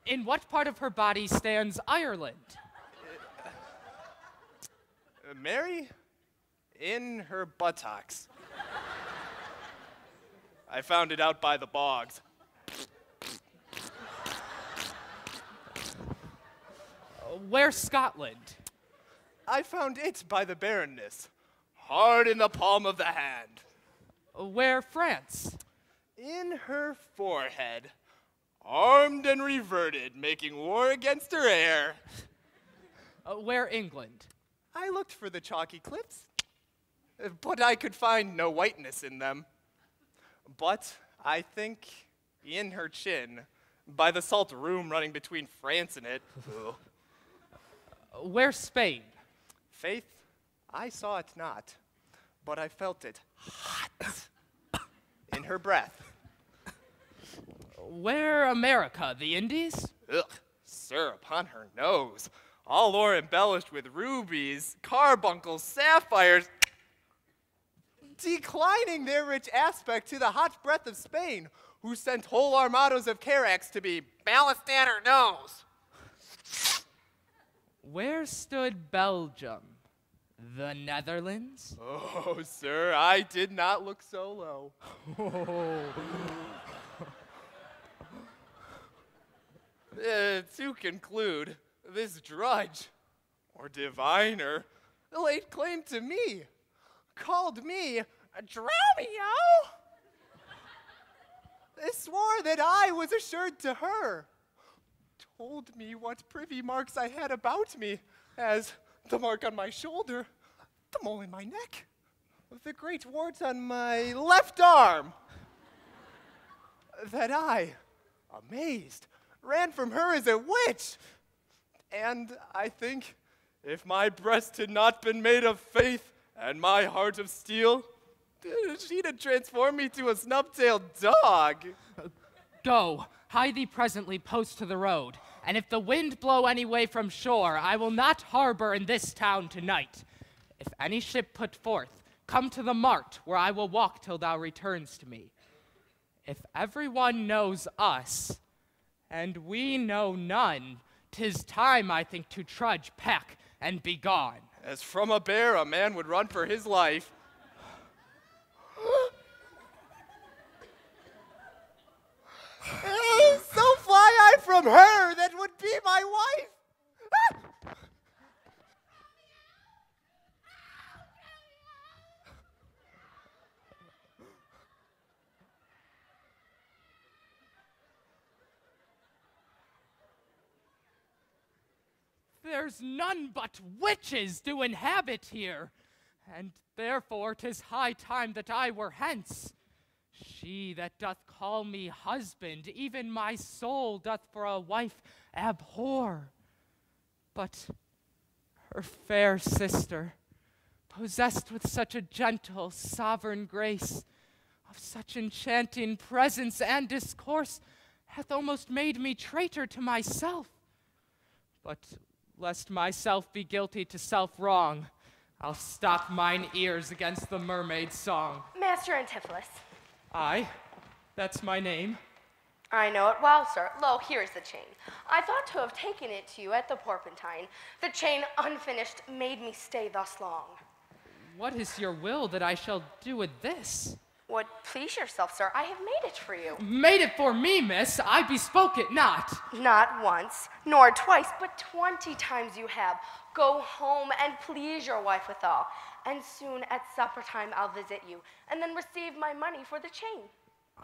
In what part of her body stands Ireland? Mary? In her buttocks. I found it out by the bogs. Where's Scotland? I found it by the barrenness, hard in the palm of the hand. Where France? In her forehead, armed and reverted, making war against her heir. Where England? I looked for the chalky cliffs, but I could find no whiteness in them. But I think in her chin, by the salt room running between France and it. Where Spain? Faith, I saw it not, but I felt it hot in her breath. Where America? The Indies? Ugh, sir, upon her nose, all o'er embellished with rubies, carbuncles, sapphires, declining their rich aspect to the hot breath of Spain, who sent whole armados of carracks to be balanced at her nose. Where stood Belgium? The Netherlands? Oh, sir, I did not look so low. To conclude, this drudge, or diviner, laid claim to me, called me a Dromio. They swore that I was assured to her, told me what privy marks I had about me, as the mark on my shoulder, the mole in my neck, the great warts on my left arm, that I, amazed, ran from her as a witch. And I think if my breast had not been made of faith and my heart of steel, she'd have transformed me to a snub-tailed dog. Go, hie thee presently post to the road, and if the wind blow any way from shore, I will not harbor in this town tonight. If any ship put forth, come to the mart, where I will walk till thou returns to me. If everyone knows us, and we know none, 'tis time, I think, to trudge, pack, and be gone. As from a bear a man would run for his life. So fly I from her that would be my wife. There's none but witches do inhabit here, and therefore 'tis high time that I were hence. She that doth call me husband, even my soul doth for a wife abhor. But her fair sister, possessed with such a gentle, sovereign grace, of such enchanting presence and discourse, hath almost made me traitor to myself. But lest myself be guilty to self-wrong, I'll stop mine ears against the mermaid's song. Master Antipholus. Aye, that's my name. I know it well, sir. Lo, here's the chain. I thought to have taken it to you at the Porpentine. The chain, unfinished, made me stay thus long. What is your will that I shall do with this? Would please yourself, sir. I have made it for you. Made it for me, miss. I bespoke it not. Not once, nor twice, but 20 times you have. Go home and please your wife withal. And soon at supper time I'll visit you, and then receive my money for the chain.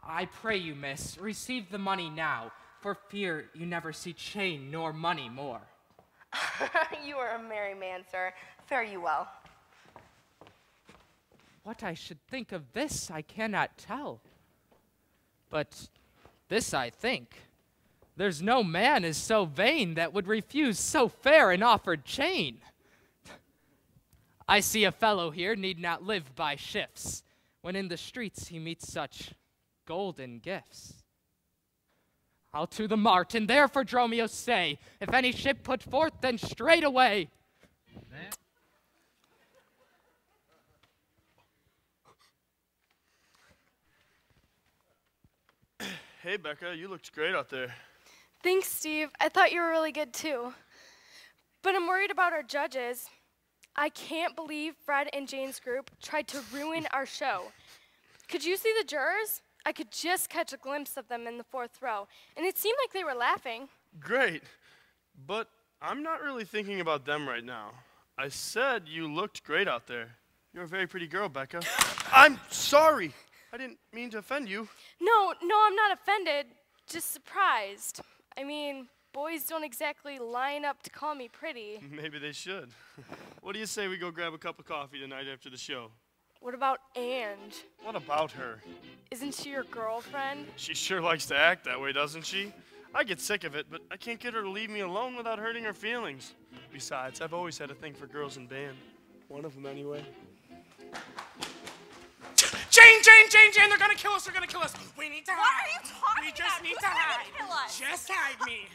I pray you, miss, receive the money now, for fear you never see chain nor money more. You are a merry man, sir. Fare you well. What I should think of this, I cannot tell. But this I think, there's no man is so vain that would refuse so fair an offered chain. I see a fellow here need not live by shifts, when in the streets he meets such golden gifts. I'll to the mart, and there for Dromio stay. If any ship put forth, then straight away. Hey, Becca, you looked great out there. Thanks, Steve. I thought you were really good too. But I'm worried about our judges. I can't believe Fred and Jane's group tried to ruin our show. Could you see the jurors? I could just catch a glimpse of them in the fourth row, and it seemed like they were laughing. Great, but I'm not really thinking about them right now. I said you looked great out there. You're a very pretty girl, Becca. I'm sorry. I didn't mean to offend you. No, I'm not offended, just surprised. I mean, boys don't exactly line up to call me pretty. Maybe they should. What do you say we go grab a cup of coffee tonight after the show? What about Ange? What about her? Isn't she your girlfriend? She sure likes to act that way, doesn't she? I get sick of it, but I can't get her to leave me alone without hurting her feelings. Besides, I've always had a thing for girls in band. One of them, anyway. Jane, they're gonna kill us, We need to hide. What are you talking We just about? need Who's to gonna hide. kill us? Just hide me.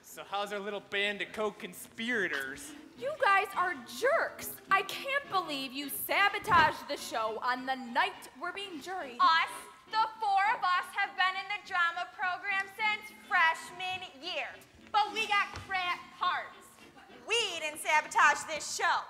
So how's our little band of co-conspirators? You guys are jerks. I can't believe you sabotaged the show on the night we're being juried. Us, the four of us, have been in the drama program since freshman year. But we got crap parts. We didn't sabotage this show.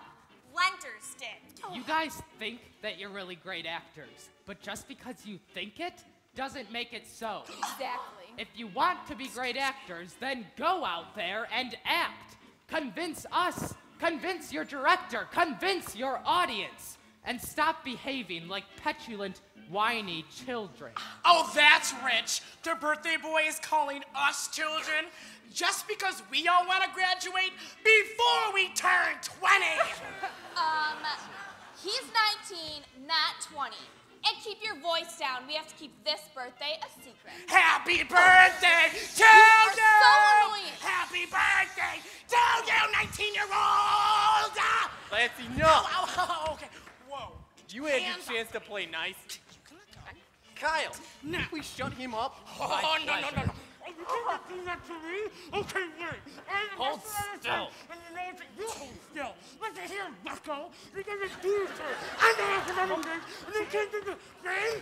Lenters did. You guys think that you're really great actors, but just because you think it doesn't make it so. Exactly. If you want to be great actors, then go out there and act. Convince us, Convince your director, convince your audience, and stop behaving like petulant, whiny children. Oh, that's rich. The birthday boy is calling us children just because we all want to graduate before we turn 20. He's 19, not 20. And keep your voice down. We have to keep this birthday a secret. Happy birthday to are you! so annoying. Happy birthday to you, 19-year-old! Lansing, no! Oh, okay. Whoa. You had Hands your chance to play nice. Kyle, No. can we shut him up? Oh, no. Oh, you can't do that to me? Okay, wait. Hold still. And you know what? You hold still. Listen here, bucko. You can just do this. I'm the answer to everything. And you can't do this. Bang.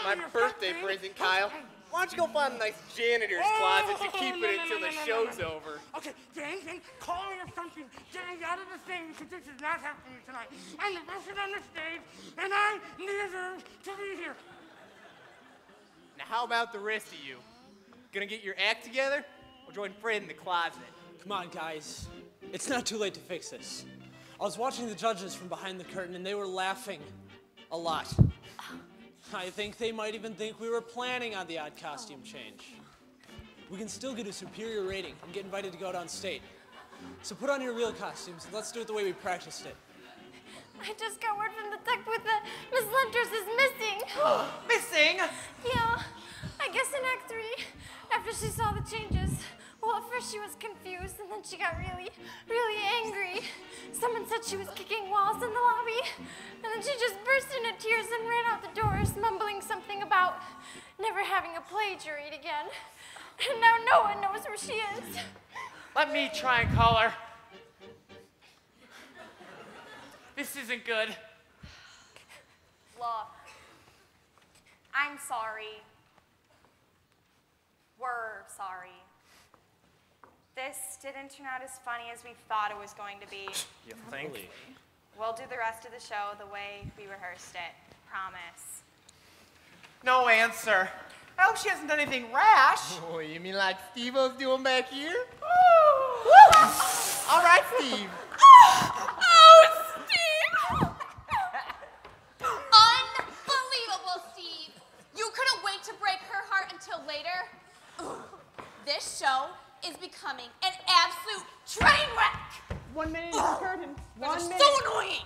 My birthday present, Kyle. Why don't you go find a nice janitor's closet to keep it until the show's over? Okay, Bang, call me or something. Getting out of the thing, because this is not happening tonight. I'm the person on the stage, and I deserve to be here. Now, how about the rest of you? Gonna get your act together, or join Fred in the closet? Come on, guys. It's not too late to fix this. I was watching the judges from behind the curtain, and they were laughing a lot. I think they might even think we were planning on the odd costume change. We can still get a superior rating and get invited to go out on state. So put on your real costumes, and let's do it the way we practiced it. I just got word from the tech booth that Miss Lenters is missing. Missing? Yeah, I guess in Act 3, after she saw the changes, well, at first she was confused, and then she got really angry. Someone said she was kicking walls in the lobby, and then she just burst into tears and ran out the doors, mumbling something about never having a play to read again. And now no one knows where she is. Let me try and call her. This isn't good. Look, I'm sorry. We're sorry. This didn't turn out as funny as we thought it was going to be. You think? We'll do the rest of the show the way we rehearsed it. Promise. No answer. I hope she hasn't done anything rash. Oh, you mean like Steve-O's doing back here? Woo! All right, Steve. Oh, Steve! Unbelievable, Steve. You couldn't wait to break her heart until later. This show is becoming an absolute train wreck. 1 minute in the curtain. 1 minute. So annoying.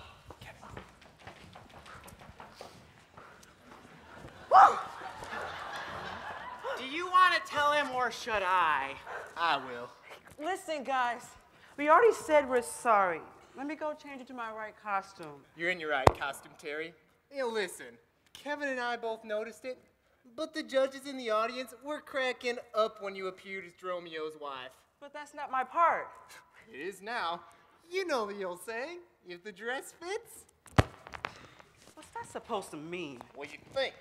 Do you want to tell him or should I? I will. Listen, guys, we already said we're sorry. Let me go change it to my right costume. You're in your right costume, Terry. Hey, listen, Kevin and I both noticed it, but the judges in the audience were cracking up when you appeared as Dromeo's wife. But that's not my part. It is now. You know the old saying, if the dress fits. What's that supposed to mean? What you think?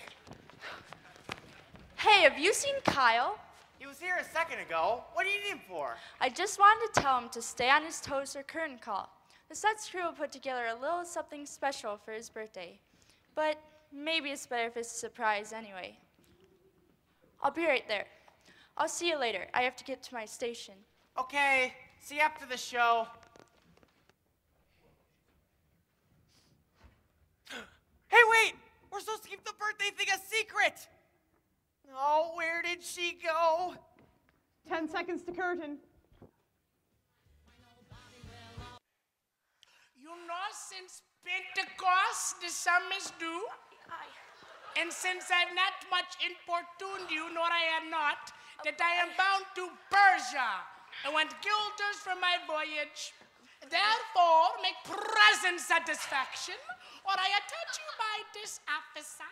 Hey, have you seen Kyle? He was here a second ago. What do you need him for? I just wanted to tell him to stay on his toes for curtain call. The sets crew will put together a little something special for his birthday. But maybe it's better if it's a surprise anyway. I'll be right there. I'll see you later. I have to get to my station. Okay, see you after the show. Hey, wait! We're supposed to keep the birthday thing a secret! Oh, where did she go? 10 seconds to curtain. You know, since Pentecost, the sum is due. And since I've not much importuned you, nor I am not, that I am bound to Persia. I want guilders for my voyage. Therefore, make present satisfaction, or I attach you by this officer.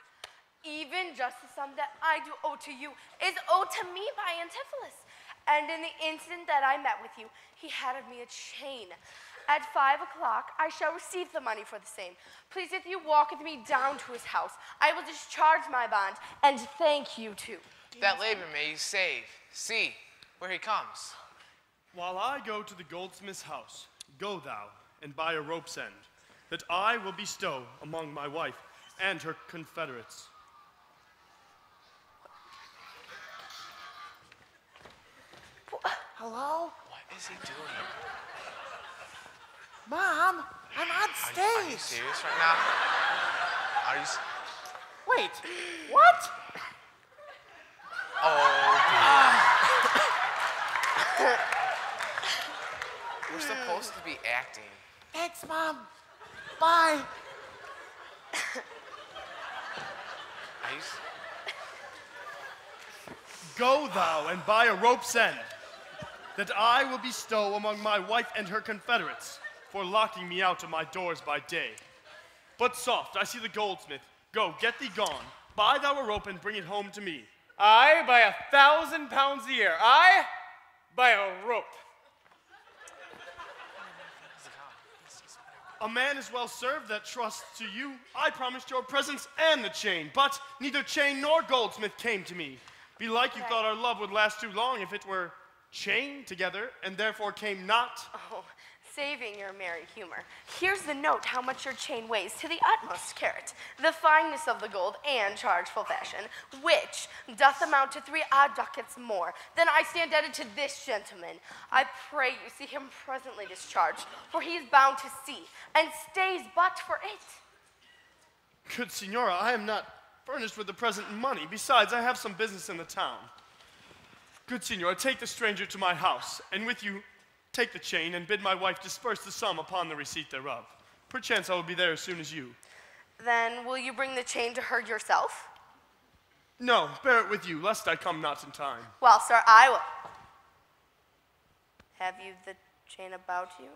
Even just the sum that I do owe to you is owed to me by Antipholus. And in the instant that I met with you, he handed me a chain. At 5 o'clock, I shall receive the money for the same. Please, if you walk with me down to his house, I will discharge my bond and thank you too. That labor may you save. See, where he comes. While I go to the goldsmith's house, go thou and buy a rope's end, that I will bestow among my wife and her confederates. Hello? What is he doing? Mom, I'm on stage. Are you serious right now? Are you? Wait, what? Oh, dear. We're supposed to be acting. Thanks, Mom. Bye. Are you? Go thou and buy a rope's end, that I will bestow among my wife and her confederates, for locking me out of my doors by day. But soft, I see the goldsmith. Go, get thee gone. Buy thou a rope and bring it home to me. I buy 1,000 pounds a year. I buy a rope. A man is well served that trusts to you. I promised your presence and the chain, but neither chain nor goldsmith came to me. Belike you thought our love would last too long if it were chained together, and therefore came not. Oh, saving your merry humor. Here's the note how much your chain weighs to the utmost carat, the fineness of the gold, and charged full fashion, which doth amount to 3 odd ducats more than I stand indebted to this gentleman. I pray you see him presently discharged, for he is bound to sea, and stays but for it. Good Signora, I am not furnished with the present money. Besides, I have some business in the town. Good Signora, take the stranger to my house, and with you take the chain and bid my wife disperse the sum upon the receipt thereof. Perchance I will be there as soon as you. Then will you bring the chain to her yourself? No, bear it with you, lest I come not in time. Well, sir, I will. Have you the chain about you?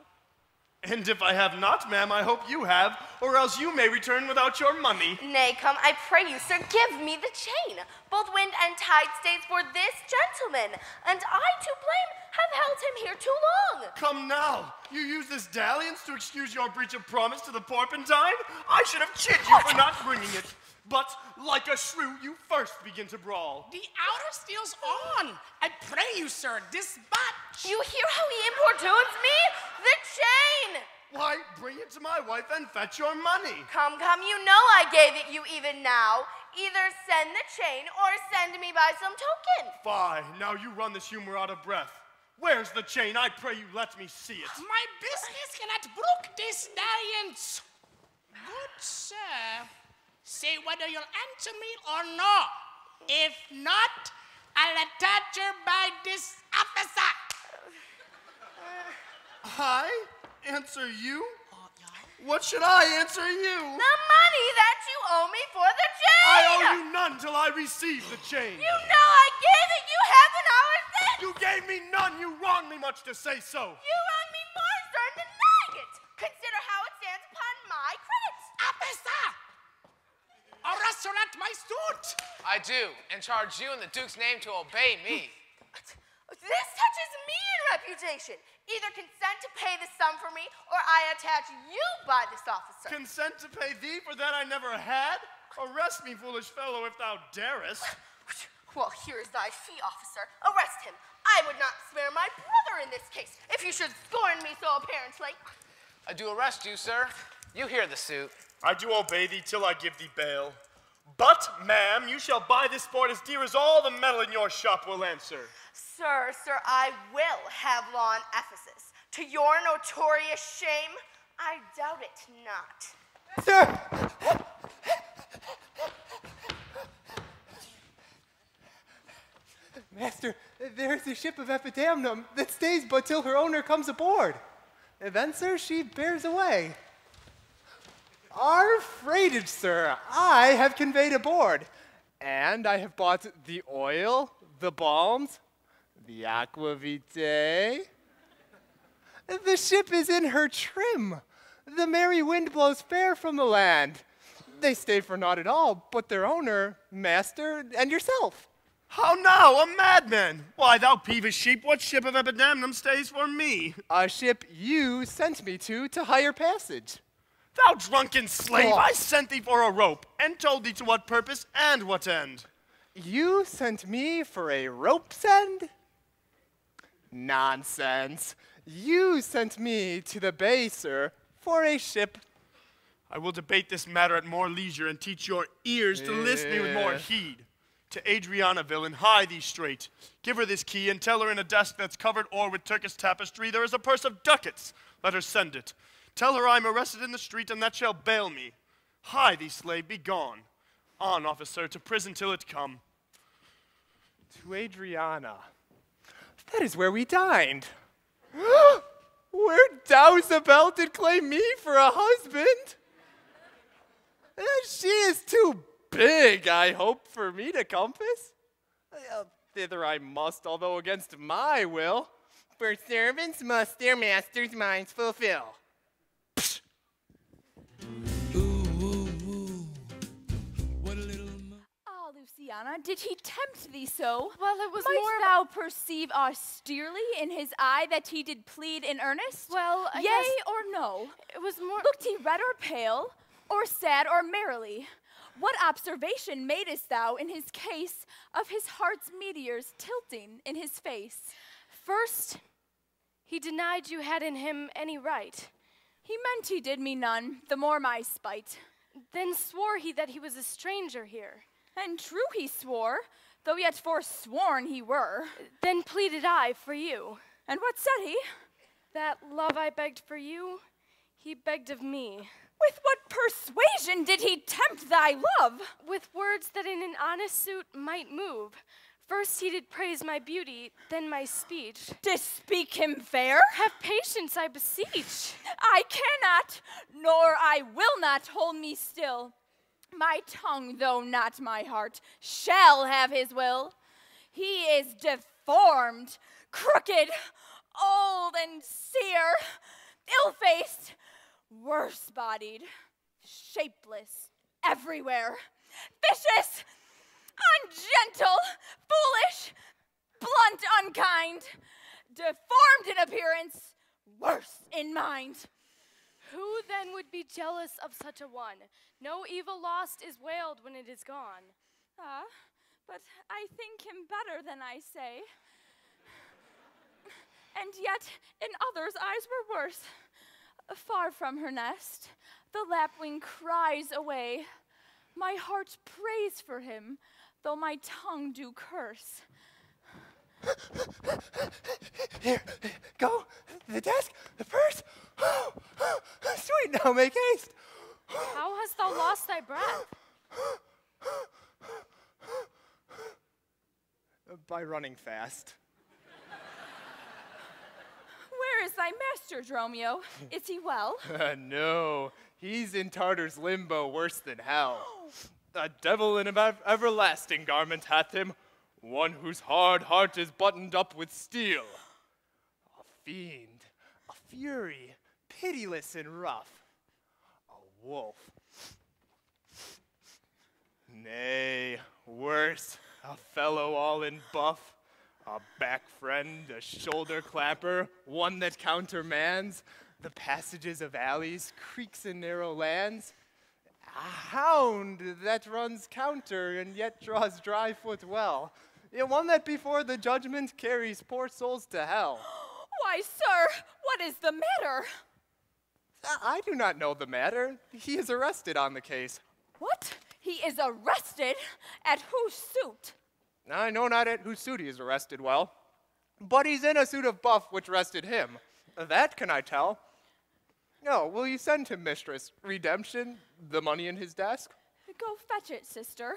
And if I have not, ma'am, I hope you have, or else you may return without your money. Nay, come, I pray you, sir, give me the chain. Both wind and tide stays for this gentleman, and I, to blame, have held him here too long. Come now, you use this dalliance to excuse your breach of promise to the porpentine? I should have chid you for not bringing it. But, like a shrew, you first begin to brawl. The outer steel's on. I pray you, sir, dispatch. You hear how he importunes me? The chain! Why, bring it to my wife and fetch your money. Come, you know I gave it you even now. Either send the chain or send me by some token. Fie, now you run this humor out of breath. Where's the chain? I pray you let me see it. My business cannot brook this dalliance. Good sir, say whether you'll answer me or not. If not, I'll attach her by this officer. I answer you? What should I answer you? The money that you owe me for the chain! I owe you none till I receive the chain. You know I gave it you half an hour since! You gave me none, you wrong me much to say so. You wrong me more, sir, in denying it. Consider how it stands upon my credit. Officer! Arrest her at my suit! I do, and charge you in the Duke's name to obey me. This touches me in reputation. Either consent to pay the sum for me, or I attach you by this officer. Consent to pay thee for that I never had? Arrest me, foolish fellow, if thou darest. Well, here is thy fee, officer. Arrest him. I would not spare my brother in this case, if you should scorn me so apparently. I do arrest you, sir. You hear the suit. I do obey thee till I give thee bail. But, ma'am, you shall buy this sport as dear as all the metal in your shop will answer. Sir, I will have law in Ephesus. To your notorious shame, I doubt it not. Sir! Master, there's a ship of Epidamnum that stays but till her owner comes aboard. And then, sir, she bears away. Our freightage, sir, I have conveyed aboard. And I have bought the oil, the balms, the aquavitae. The ship is in her trim. The merry wind blows fair from the land. They stay for naught at all, but their owner, master, and yourself. How now, a madman? Why, thou peevish sheep, what ship of Epidamnum stays for me? A ship you sent me to hire passage. Thou drunken slave, I sent thee for a rope, and told thee to what purpose and what end. You sent me for a rope's end? Nonsense. You sent me to the bay, sir, for a ship. I will debate this matter at more leisure and teach your ears to listen me with more heed. To Adriana, villain, hie thee straight. Give her this key and tell her in a desk that's covered o'er with Turkish tapestry there is a purse of ducats. Let her send it. Tell her I'm arrested in the street, and that shall bail me. Hie thee, slave, be gone. On, officer, to prison till it come. To Adriana. That is where we dined. Where Dousabel did claim me for a husband. And she is too big, I hope, for me to compass. Thither I must, although against my will. For servants must their masters' minds fulfill. Ah, Luciana, did he tempt thee so? Well, it was Might more thou perceive austerely in his eye that he did plead in earnest? Well, I Yea guess or no? it was more. Looked he red or pale, or sad or merrily? What observation madest thou in his case of his heart's meteors tilting in his face? First, he denied you had in him any right. He meant he did me none, the more my spite. Then swore he that he was a stranger here. And true he swore, though yet forsworn he were. Then pleaded I for you. And what said he? That love I begged for you, he begged of me. With what persuasion did he tempt thy love? With words that in an honest suit might move. First he did praise my beauty, then my speech. Did speak him fair? Have patience, I beseech. I cannot, nor I will not hold me still. My tongue, though not my heart, shall have his will. He is deformed, crooked, old and sere, ill-faced, worse-bodied, shapeless, everywhere, vicious, ungentle, foolish, blunt, unkind, deformed in appearance, worse in mind. Who then would be jealous of such a one? No evil lost is wailed when it is gone. Ah, but I think him better than I say. And yet in others' eyes were worse. Far from her nest, the lapwing cries away. My heart prays for him, though my tongue do curse. Here, go, the desk, the purse. Sweet, now make haste. How hast thou lost thy breath? By running fast. Where is thy master, Dromio? Is he well? No, he's in Tartar's limbo worse than hell. A devil in an everlasting garment hath him, one whose hard heart is buttoned up with steel. A fiend, a fury, pitiless and rough, a wolf. Nay, worse, a fellow all in buff, a back friend, a shoulder clapper, one that countermands the passages of alleys, creeks and narrow lands, a hound that runs counter and yet draws dry foot well, one that before the judgment carries poor souls to hell. Why, sir, what is the matter? I do not know the matter. He is arrested on the case. What? He is arrested? At whose suit? I know not at whose suit he is arrested well, but he's in a suit of buff which rested him. That can I tell. No, will you send him, mistress, redemption, the money in his desk? Go fetch it, sister.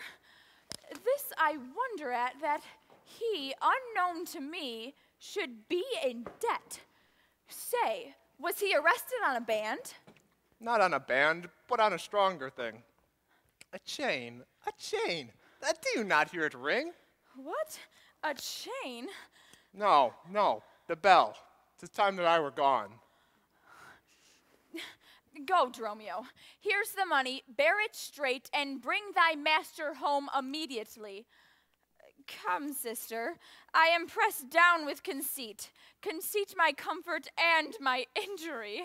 This I wonder at, that he, unknown to me, should be in debt. Say, was he arrested on a band? Not on a band, but on a stronger thing. A chain, a chain. Do you not hear it ring? What? A chain? No, the bell. 'Tis time that I were gone. Go, Dromio. Here's the money. Bear it straight and bring thy master home immediately. Come, sister. I am pressed down with conceit. Conceit my comfort and my injury.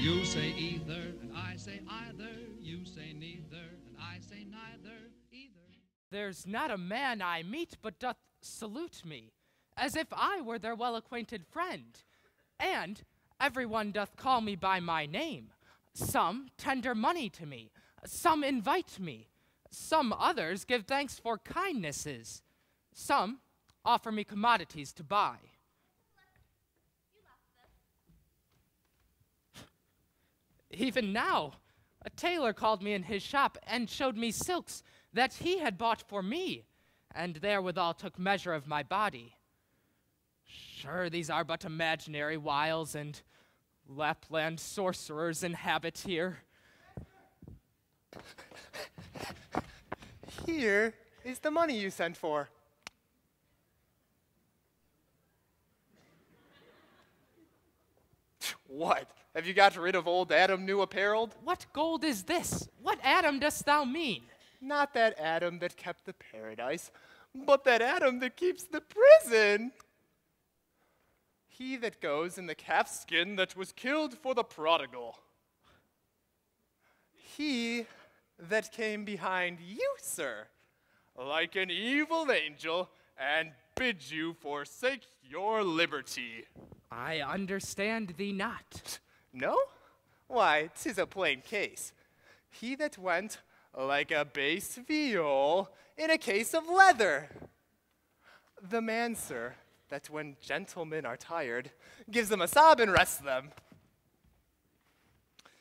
You say either, and I say either. You say neither, and I say neither, either. There's not a man I meet but doth salute me, as if I were their well-acquainted friend. And everyone doth call me by my name. Some tender money to me, some invite me, some others give thanks for kindnesses, some offer me commodities to buy. Even now, a tailor called me in his shop and showed me silks that he had bought for me, and therewithal took measure of my body. Sure, these are but imaginary wiles, and Lapland sorcerers inhabit here. Here is the money you sent for. What? Have you got rid of old Adam New Apparel? What gold is this? What Adam dost thou mean? Not that Adam that kept the paradise, but that Adam that keeps the prison. He that goes in the calf's skin that was killed for the prodigal. He that came behind you, sir, like an evil angel, and bid you forsake your liberty. I understand thee not. No? Why, 'tis a plain case. He that went like a bass viol in a case of leather. The man, sir, that when gentlemen are tired, gives them a sob and rests them.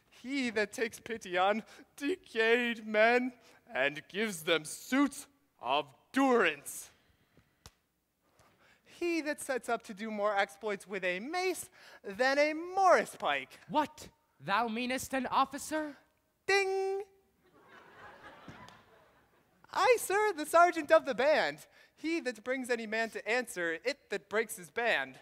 He that takes pity on decayed men and gives them suits of durance. He that sets up to do more exploits with a mace than a Morris pike. What? Thou meanest an officer? Ding! I, sir, the sergeant of the band. He that brings any man to answer, it that breaks his band.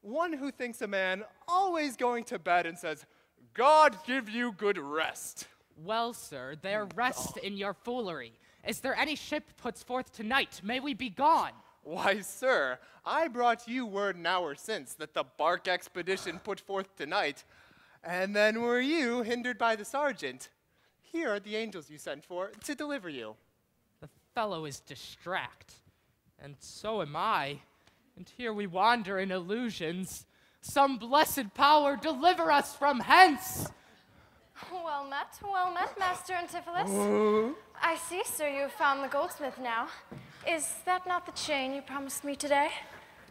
One who thinks a man always going to bed and says, God give you good rest. Well, sir, there rest in your foolery. Is there any ship puts forth tonight? May we be gone. Why, sir, I brought you word an hour since that the bark expedition put forth tonight, and then were you hindered by the sergeant. Here are the angels you sent for to deliver you. The fellow is distract, and so am I, and here we wander in illusions. Some blessed power deliver us from hence! Well met, Master Antipholus. I see, sir, you have found the goldsmith now. Is that not the chain you promised me today?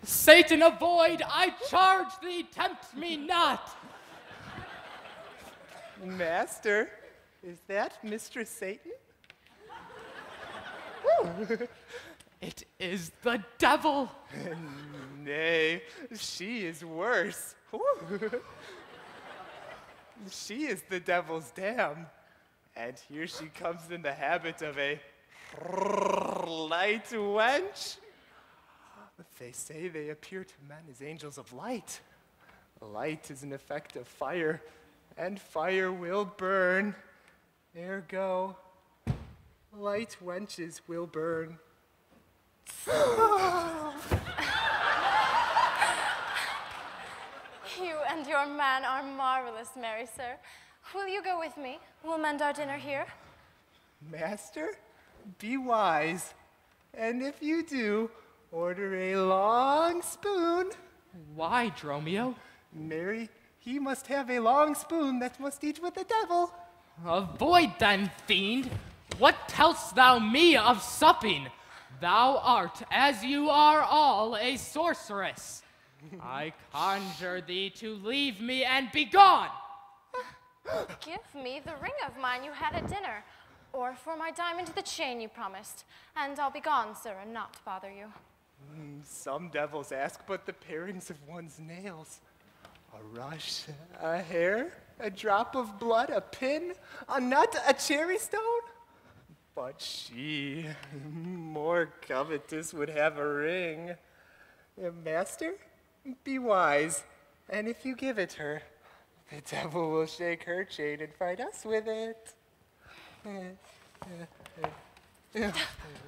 Satan avoid, I charge thee, tempt me not! Master, is that Mistress Satan? It is the devil! Nay, she is worse. She is the devil's dam. And here she comes in the habit of a light wench. They say they appear to men as angels of light. Light is an effect of fire, and fire will burn. Ergo, light wenches will burn. You and your man are marvelous, merry sir. Will you go with me? We'll mend our dinner here. Master, be wise. And if you do, order a long spoon. Why, Dromio? Mary, he must have a long spoon that must eat with the devil. Avoid then, fiend. What tell'st thou me of supping? Thou art, as you are all, a sorceress. I conjure thee to leave me and be gone. Give me the ring of mine you had at dinner, or for my diamond the chain you promised, and I'll be gone, sir, and not bother you. Some devils ask but the parings of one's nails. A rush, a hair, a drop of blood, a pin, a nut, a cherry stone. But she, more covetous, would have a ring. Master, be wise, and if you give it her, the devil will shake her chain and fight us with it.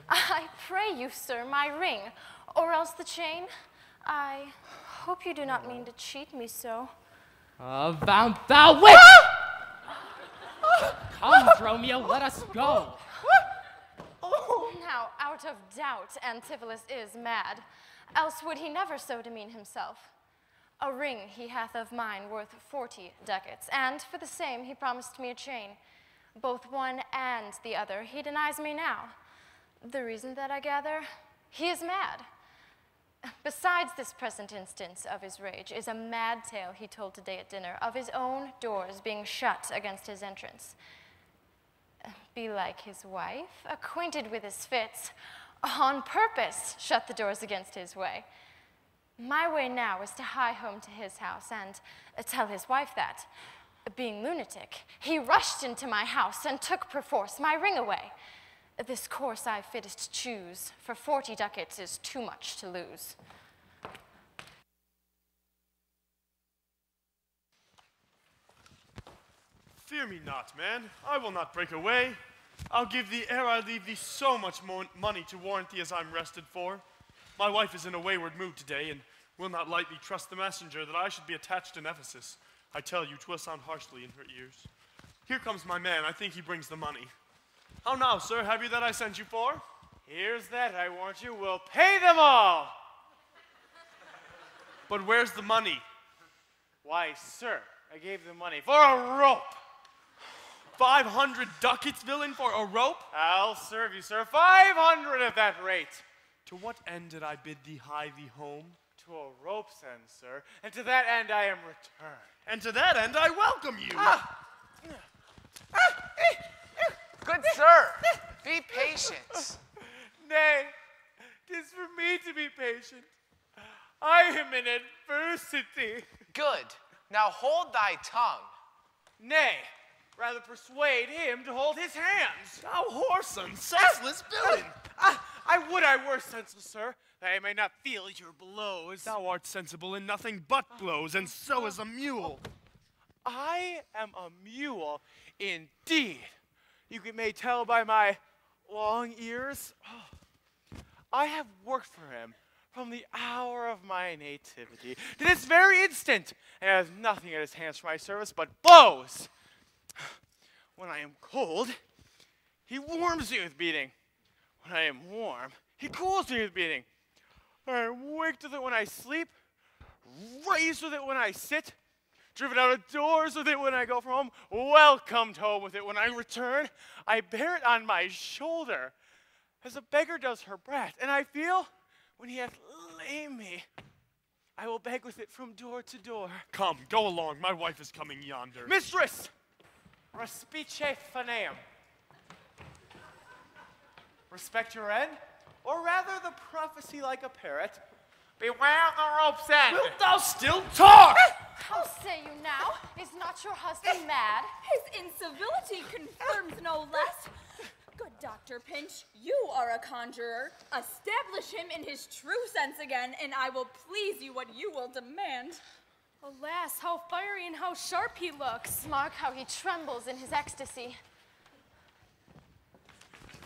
I pray you, sir, my ring, or else the chain. I hope you do not mean to cheat me so. Avaunt thou witch! Come, Dromio, let us go. Now, out of doubt, Antipholus is mad, else would he never so demean himself. A ring he hath of mine worth 40 ducats, and for the same he promised me a chain. Both one and the other he denies me now. The reason that I gather, he is mad. Besides this present instance of his rage is a mad tale he told today at dinner of his own doors being shut against his entrance. Be like his wife, acquainted with his fits, on purpose shut the doors against his way. My way now is to hie home to his house and tell his wife that, being lunatic, he rushed into my house and took perforce my ring away. This course I fittest choose, for 40 ducats is too much to lose. Fear me not, man. I will not break away. I'll give thee ere I leave thee so much more money to warrant thee as I'm rested for. My wife is in a wayward mood today, and will not lightly trust the messenger that I should be attached in Ephesus. I tell you, 'twill sound harshly in her ears. Here comes my man. I think he brings the money. How now, sir? Have you that I sent you for? Here's that, I warrant you, we'll pay them all. But where's the money? Why, sir, I gave the money for a rope. 500 ducats, villain, for a rope? I'll serve you, sir, 500 at that rate. To what end did I bid thee hie thee home? To a rope's end, sir, and to that end I am returned. And to that end I welcome you. Good sir, be patient. Nay, 'tis for me to be patient. I am in adversity. Good. Now hold thy tongue. Nay, rather persuade him to hold his hands. Thou whoreson, senseless villain! I would I were senseless, sir, that I may not feel your blows. Thou art sensible in nothing but blows, and so is a mule. I am a mule, indeed. You may tell by my long ears. I have worked for him from the hour of my nativity to this very instant, and has nothing at his hands for my service but blows. When I am cold, he warms me with beating. When I am warm, he cools me with beating. When I am waked with it when I sleep, raised with it when I sit, driven out of doors with it when I go from home, welcomed home with it when I return. I bear it on my shoulder, as a beggar does her brat, and I feel, when he hath lamed me, I will beg with it from door to door. Come, go along. My wife is coming yonder. Mistress, respice faneum. Respect your end, or rather the prophecy like a parrot. Beware the rope's end. Wilt thou still talk? How say you now? Is not your husband mad? His incivility confirms no less. Good Dr. Pinch, you are a conjurer. Establish him in his true sense again, and I will please you what you will demand. Alas, how fiery and how sharp he looks. Mark how he trembles in his ecstasy.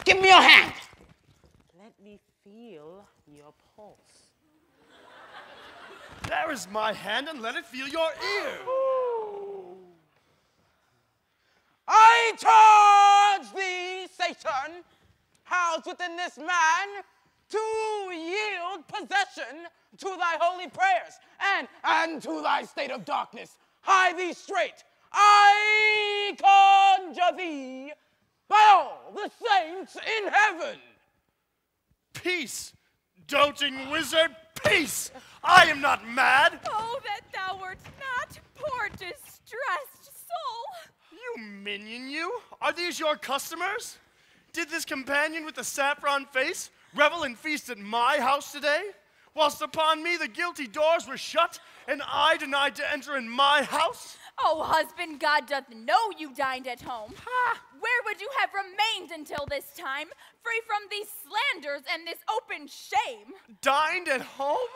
Give me your hand. Let me feel your pulse. There is my hand, and let it feel your ear. I charge thee, Satan, housed within this man, to yield possession to thy holy prayers and to thy state of darkness. Hie thee straight. I conjure thee by all the saints in heaven. Peace, doting wizard, peace! I am not mad. Oh, that thou wert not, poor distressed soul. You minion, you? Are these your customers? Did this companion with the saffron face revel and feast at my house today? Whilst upon me the guilty doors were shut, and I denied to enter in my house? Oh, husband, God doth know you dined at home. Where would you have remained until this time, free from these slanders and this open shame? Dined at home?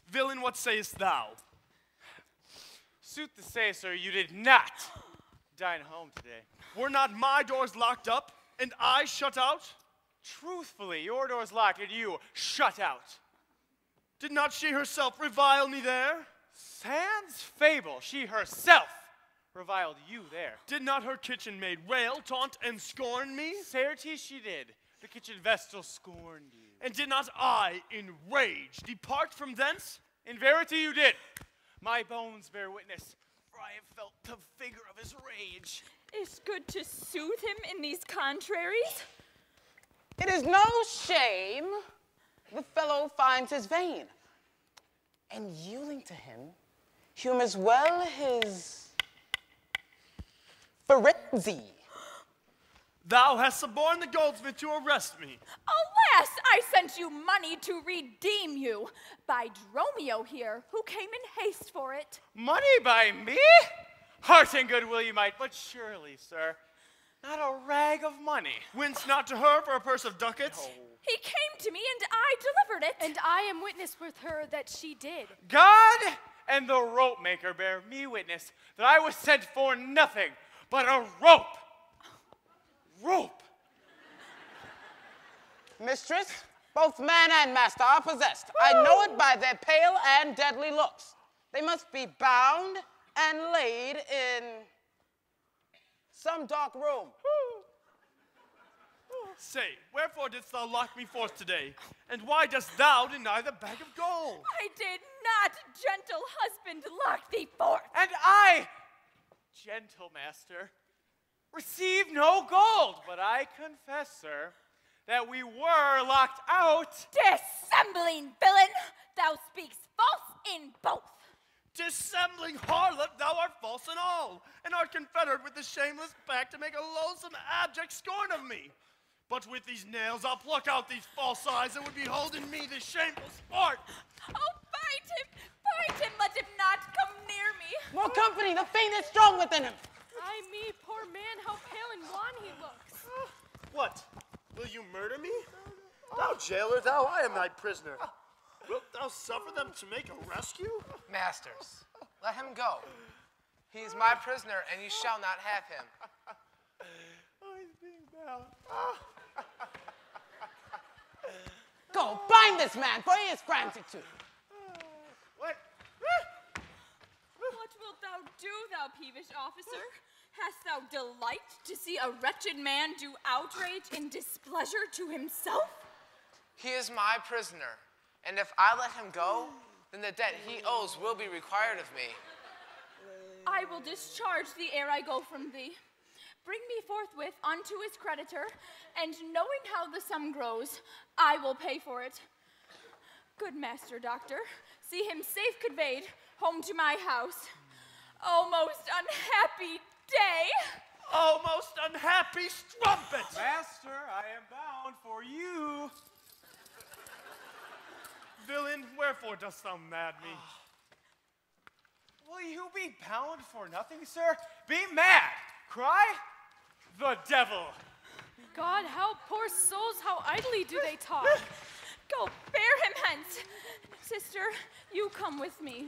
Villain, what sayest thou? Sooth to say, sir, you did not dine home today. Were not my doors locked up, and I shut out? Truthfully, your door's locked, and you shut out. Did not she herself revile me there? Sans fable, she herself reviled you there. Did not her kitchen maid rail, taunt, and scorn me? Certes she did. The kitchen vestal scorned you. And did not I, in rage, depart from thence? In verity you did. My bones bear witness, for I have felt the vigor of his rage. Is good to soothe him in these contraries? It is no shame the fellow finds his vein. and yielding to him, humors well his frenzy. Thou hast suborned the goldsmith to arrest me. Alas, I sent you money to redeem you by Dromio here, who came in haste for it. Money by me? Heart and goodwill you might, but surely, sir, not a rag of money. Wince not to her for a purse of ducats? He came to me and I delivered it. And I am witness with her that she did. God and the rope maker bear me witness that I was sent for nothing but a rope. Rope. Mistress, both man and master are possessed. I know it by their pale and deadly looks. They must be bound and laid in some dark room. Say, wherefore didst thou lock me forth today? And why dost thou deny the bag of gold? I did not, gentle husband, lock thee forth. And I, gentle master, received no gold, but I confess, sir, that we were locked out. Dissembling villain, thou speaks false in both. Dissembling harlot, thou art false in all, and art confederate with the shameless pack to make a loathsome abject scorn of me. But with these nails I'll pluck out these false eyes that would behold in me this shameful sport. Oh, fight him, let him not come near me. More company, the fiend is strong within him. Ay me, poor man, how pale and wan he looks. What? Will you murder me? Thou jailer, thou, I am thy prisoner. Wilt thou suffer them to make a rescue? Masters, let him go. He is my prisoner, and you shall not have him. Oh, he's being bound. Go, bind this man, for he is frantic too. What? What wilt thou do, thou peevish officer? Hast thou delight to see a wretched man do outrage and displeasure to himself? He is my prisoner, and if I let him go, then the debt he owes will be required of me. I will discharge thee ere I go from thee. Bring me forthwith unto his creditor, and knowing how the sum grows, I will pay for it. Good master doctor, see him safe conveyed home to my house. O most unhappy day! Oh, most unhappy strumpet! Master, I am bound for you. Villain, wherefore dost thou mad me? Will you be bound for nothing, sir? Be mad! Cry? The devil! God help poor souls, how idly do they talk. Go, bear him hence. Sister, you come with me.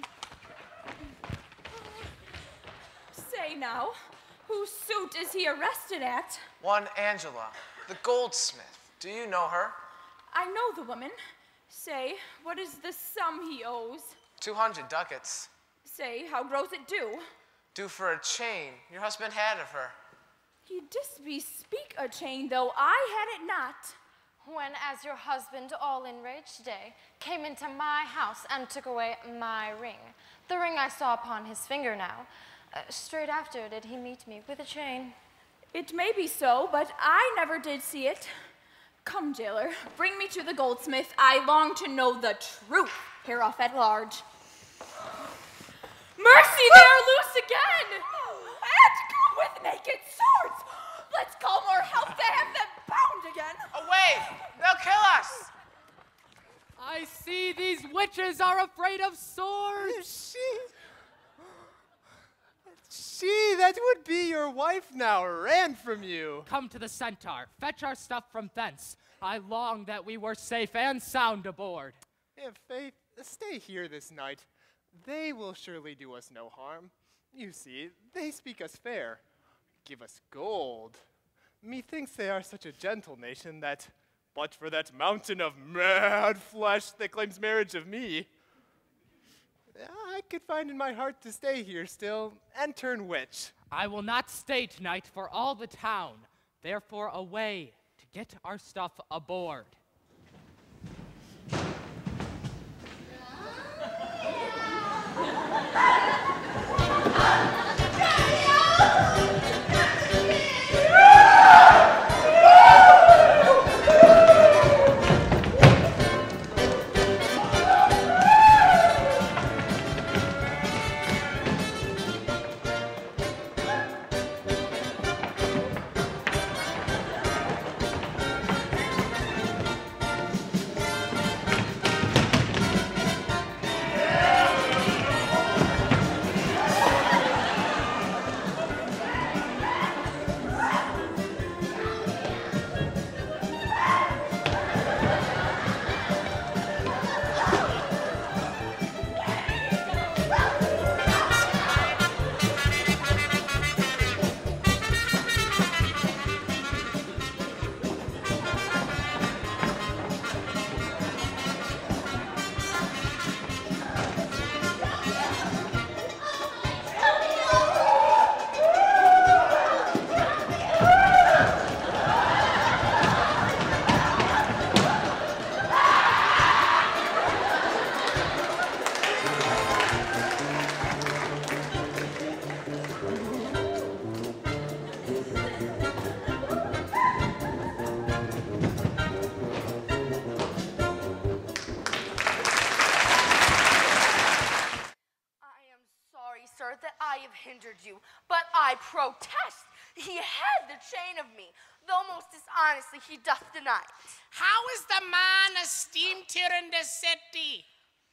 Say now, whose suit is he arrested at? One Angela, the goldsmith. Do you know her? I know the woman. Say, what is the sum he owes? 200 ducats. Say, how grows it due? Due for a chain your husband had of her. He didst bespeak a chain, though I had it not. When, as your husband, all enraged today, came into my house and took away my ring, the ring I saw upon his finger now, straight after did he meet me with a chain. It may be so, but I never did see it. Come, jailer, bring me to the goldsmith. I long to know the truth hereof at large. Mercy, they are loose again! And come with naked swords! Let's call more help to have them bound again! Away! They'll kill us! I see these witches are afraid of swords. She, that would be your wife now, ran from you. Come to the centaur, fetch our stuff from thence. I long that we were safe and sound aboard. Faith, stay here this night. They will surely do us no harm. You see, they speak us fair. Give us gold. Methinks they are such a gentle nation that, but for that mountain of mad flesh that claims marriage of me, I could find in my heart to stay here still and turn witch. I will not stay tonight for all the town. Therefore, away to get our stuff aboard. sir, that I have hindered you, but I protest. He had the chain of me, though most dishonestly he doth deny it. How is the man esteemed here in this city?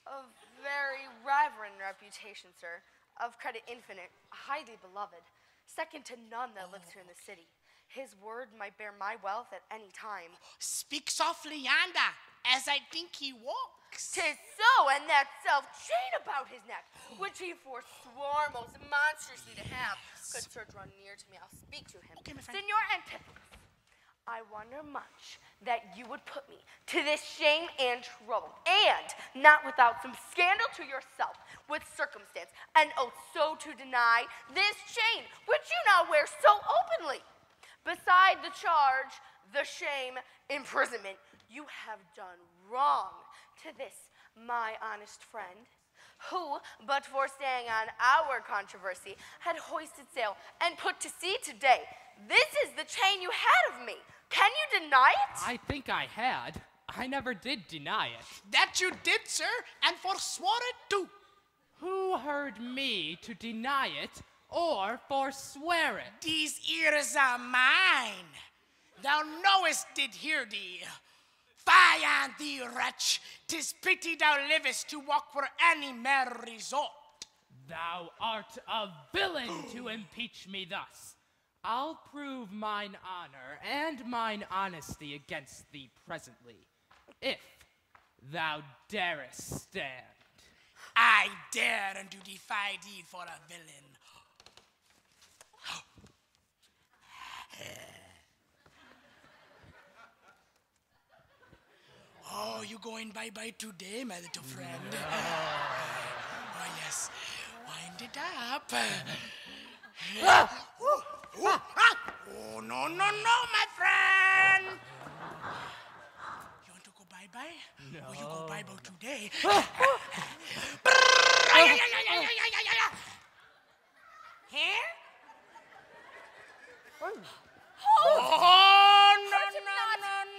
Of very reverend reputation, sir, of credit infinite, highly beloved, second to none that lives here in the city. His word might bear my wealth at any time. Speak softly yonder, as I think he walks. 'Tis so, and that self-chain about his neck, which he forswore most monstrously to have. Good sir, draw near to me, I'll speak to him. Okay, my friend. Senor Antipholus, I wonder much that you would put me to this shame and trouble, and not without some scandal to yourself, with circumstance, and oath so to deny this chain, which you now wear so openly. Beside the charge, the shame, imprisonment, you have done wrong to this, my honest friend, who, but for staying on our controversy, had hoisted sail and put to sea today. This is the chain you had of me. Can you deny it? I think I had. I never did deny it. That you did, sir, and forswore it too. Who heard me to deny it or forswear it? These ears are mine. Thou knowest did hear thee. Fie on thee, wretch! 'Tis pity thou livest to walk where any mere resort. Thou art a villain to impeach me thus. I'll prove mine honor and mine honesty against thee presently, if thou darest stand. I dare and do defy thee for a villain. Oh, you going bye-bye today, my little friend? Oh, yes. Wind it up. Oh, no, my friend. You want to go bye-bye? No. Oh, you go bye-bye today. Here? Oh, no.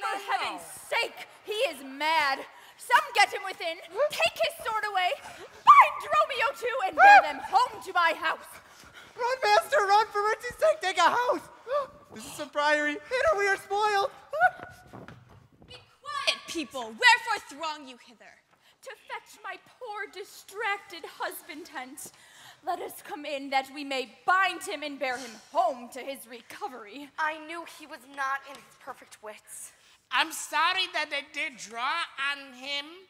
For heaven's sake, he is mad. Some get him within, take his sword away, bind Romeo too, and bear them home to my house. Run, master, run, for mercy's sake, take a house. This is some priory, and we are spoiled. Be quiet, people. Wherefore throng you hither? To fetch my poor distracted husband hence. Let us come in that we may bind him and bear him home to his recovery. I knew he was not in his perfect wits. I'm sorry that they did draw on him.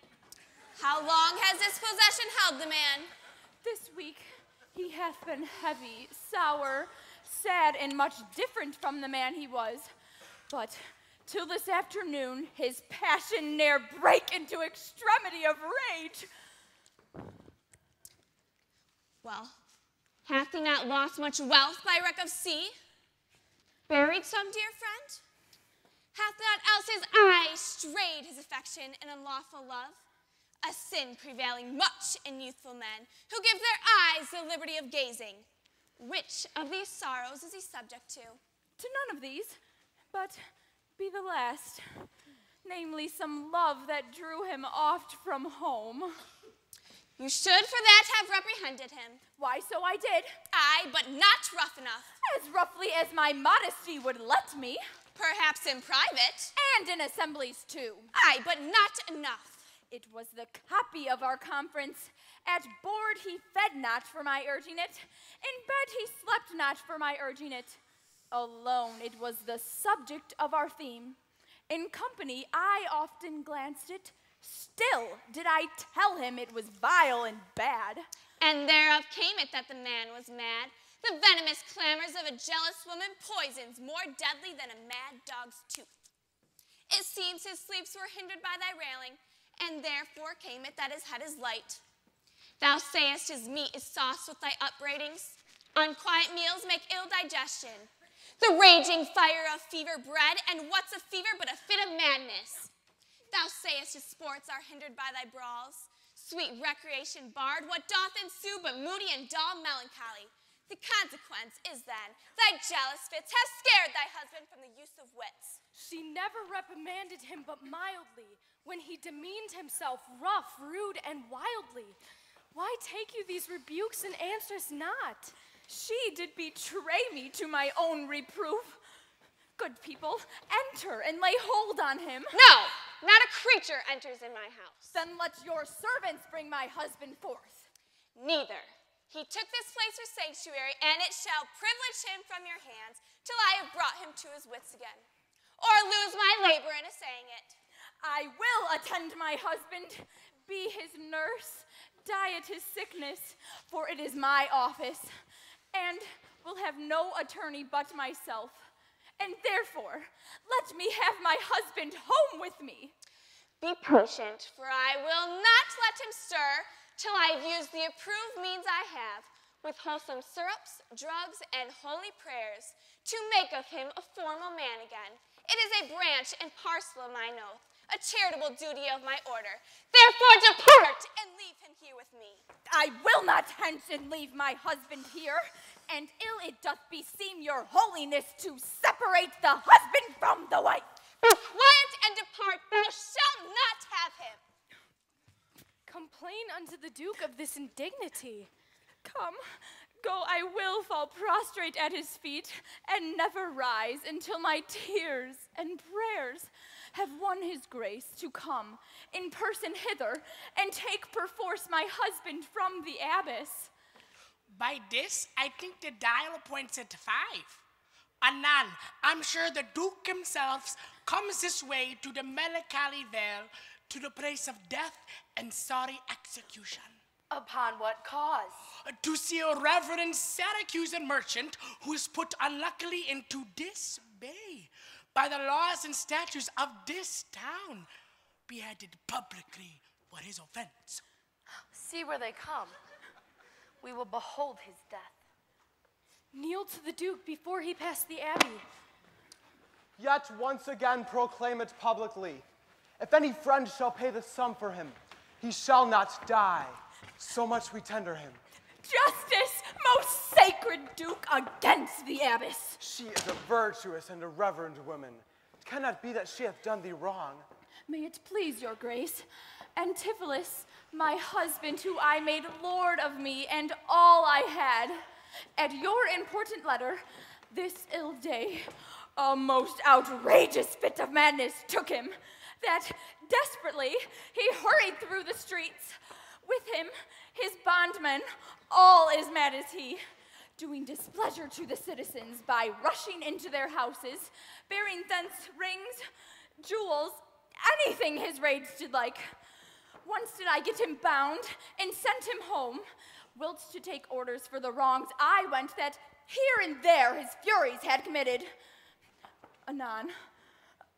How long has this possession held the man? This week he hath been heavy, sour, sad, and much different from the man he was. But till this afternoon his passion ne'er brake into extremity of rage. Well, hath he not lost much wealth by wreck of sea? Buried some dear friend? Hath not else his eye strayed his affection in unlawful love? A sin prevailing much in youthful men, who give their eyes the liberty of gazing. Which of these sorrows is he subject to? To none of these, but be the last, namely some love that drew him oft from home. You should for that have reprehended him. Why, so I did. Aye, but not rough enough. As roughly as my modesty would let me. Perhaps in private. And in assemblies too. Aye, but not enough. It was the copy of our conference. At board he fed not for my urging it. In bed he slept not for my urging it. Alone it was the subject of our theme. In company I often glanced it. Still did I tell him it was vile and bad. And thereof came it that the man was mad. The venomous clamors of a jealous woman poisons more deadly than a mad dog's tooth. It seems his sleeps were hindered by thy railing, and therefore came it that his head is light. Thou sayest his meat is sauced with thy upbraidings. Unquiet meals make ill digestion. The raging fire of fever bred, and what's a fever but a fit of madness? Thou sayest his sports are hindered by thy brawls. Sweet recreation barred, what doth ensue but moody and dull melancholy? The consequence is then, thy jealous fits have scared thy husband from the use of wits. She never reprimanded him but mildly, when he demeaned himself rough, rude, and wildly. Why take you these rebukes and answers not? She did betray me to my own reproof. Good people, enter and lay hold on him. No, not a creature enters in my house. Then let your servants bring my husband forth. Neither. He took this place for sanctuary, and it shall privilege him from your hands till I have brought him to his wits again, or lose my labor in assaying it. I will attend my husband, be his nurse, diet his sickness, for it is my office, and will have no attorney but myself. And therefore, let me have my husband home with me. Be patient, for I will not let him stir till I have used the approved means I have, with wholesome syrups, drugs, and holy prayers, to make of him a formal man again. It is a branch and parcel of mine oath, a charitable duty of my order. Therefore depart and leave him here with me. I will not hence and leave my husband here, and ill it doth beseem your holiness to separate the husband from the wife. Be quiet and depart, thou shalt not have him. Complain unto the Duke of this indignity. Come, go, I will fall prostrate at his feet, and never rise until my tears and prayers have won his grace to come in person hither and take perforce my husband from the abbess. By this, I think the dial points at 5. Anan, I'm sure the Duke himself comes this way to the melancholy vale, to the place of death and sorry execution. Upon what cause? To see a reverend Syracusan merchant who is put unluckily into this bay by the laws and statutes of this town, beheaded publicly for his offense. See where they come. We will behold his death. Kneel to the Duke before he pass the abbey. Yet once again proclaim it publicly. If any friend shall pay the sum for him, he shall not die. So much we tender him. Justice, most sacred Duke, against the abbess. She is a virtuous and a reverend woman. It cannot be that she hath done thee wrong. May it please your grace, Antipholus, my husband, who I made lord of me and all I had, at your important letter, this ill day, a most outrageous fit of madness took him, that desperately he hurried through the streets. With him, his bondmen, all as mad as he, doing displeasure to the citizens by rushing into their houses, bearing thence rings, jewels, anything his rage did like. Once did I get him bound and sent him home, whilst to take orders for the wrongs I went that here and there his furies had committed. Anon,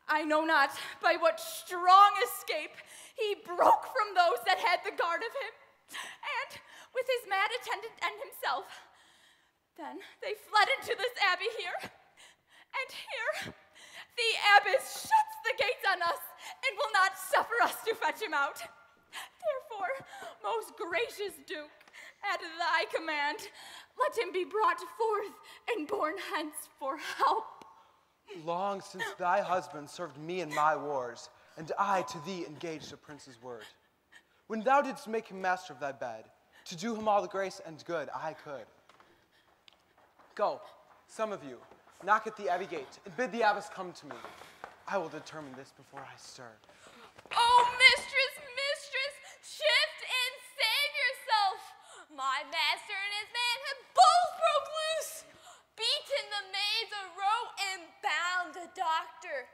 I know not by what strong escape he broke from those that had the guard of him, and with his mad attendant and himself. Then they fled into this abbey here, and here the abbess shuts the gates on us and will not suffer us to fetch him out. Therefore, most gracious Duke, at thy command, let him be brought forth and borne hence for help. Long since thy husband served me in my wars, and I to thee engaged a prince's word. When thou didst make him master of thy bed, to do him all the grace and good I could. Go, some of you, knock at the abbey gate, and bid the abbess come to me. I will determine this before I stir. Oh, mistress, mistress, shift and save yourself. My master and his man have both broke loose, beaten the maids a row, and bound the doctor,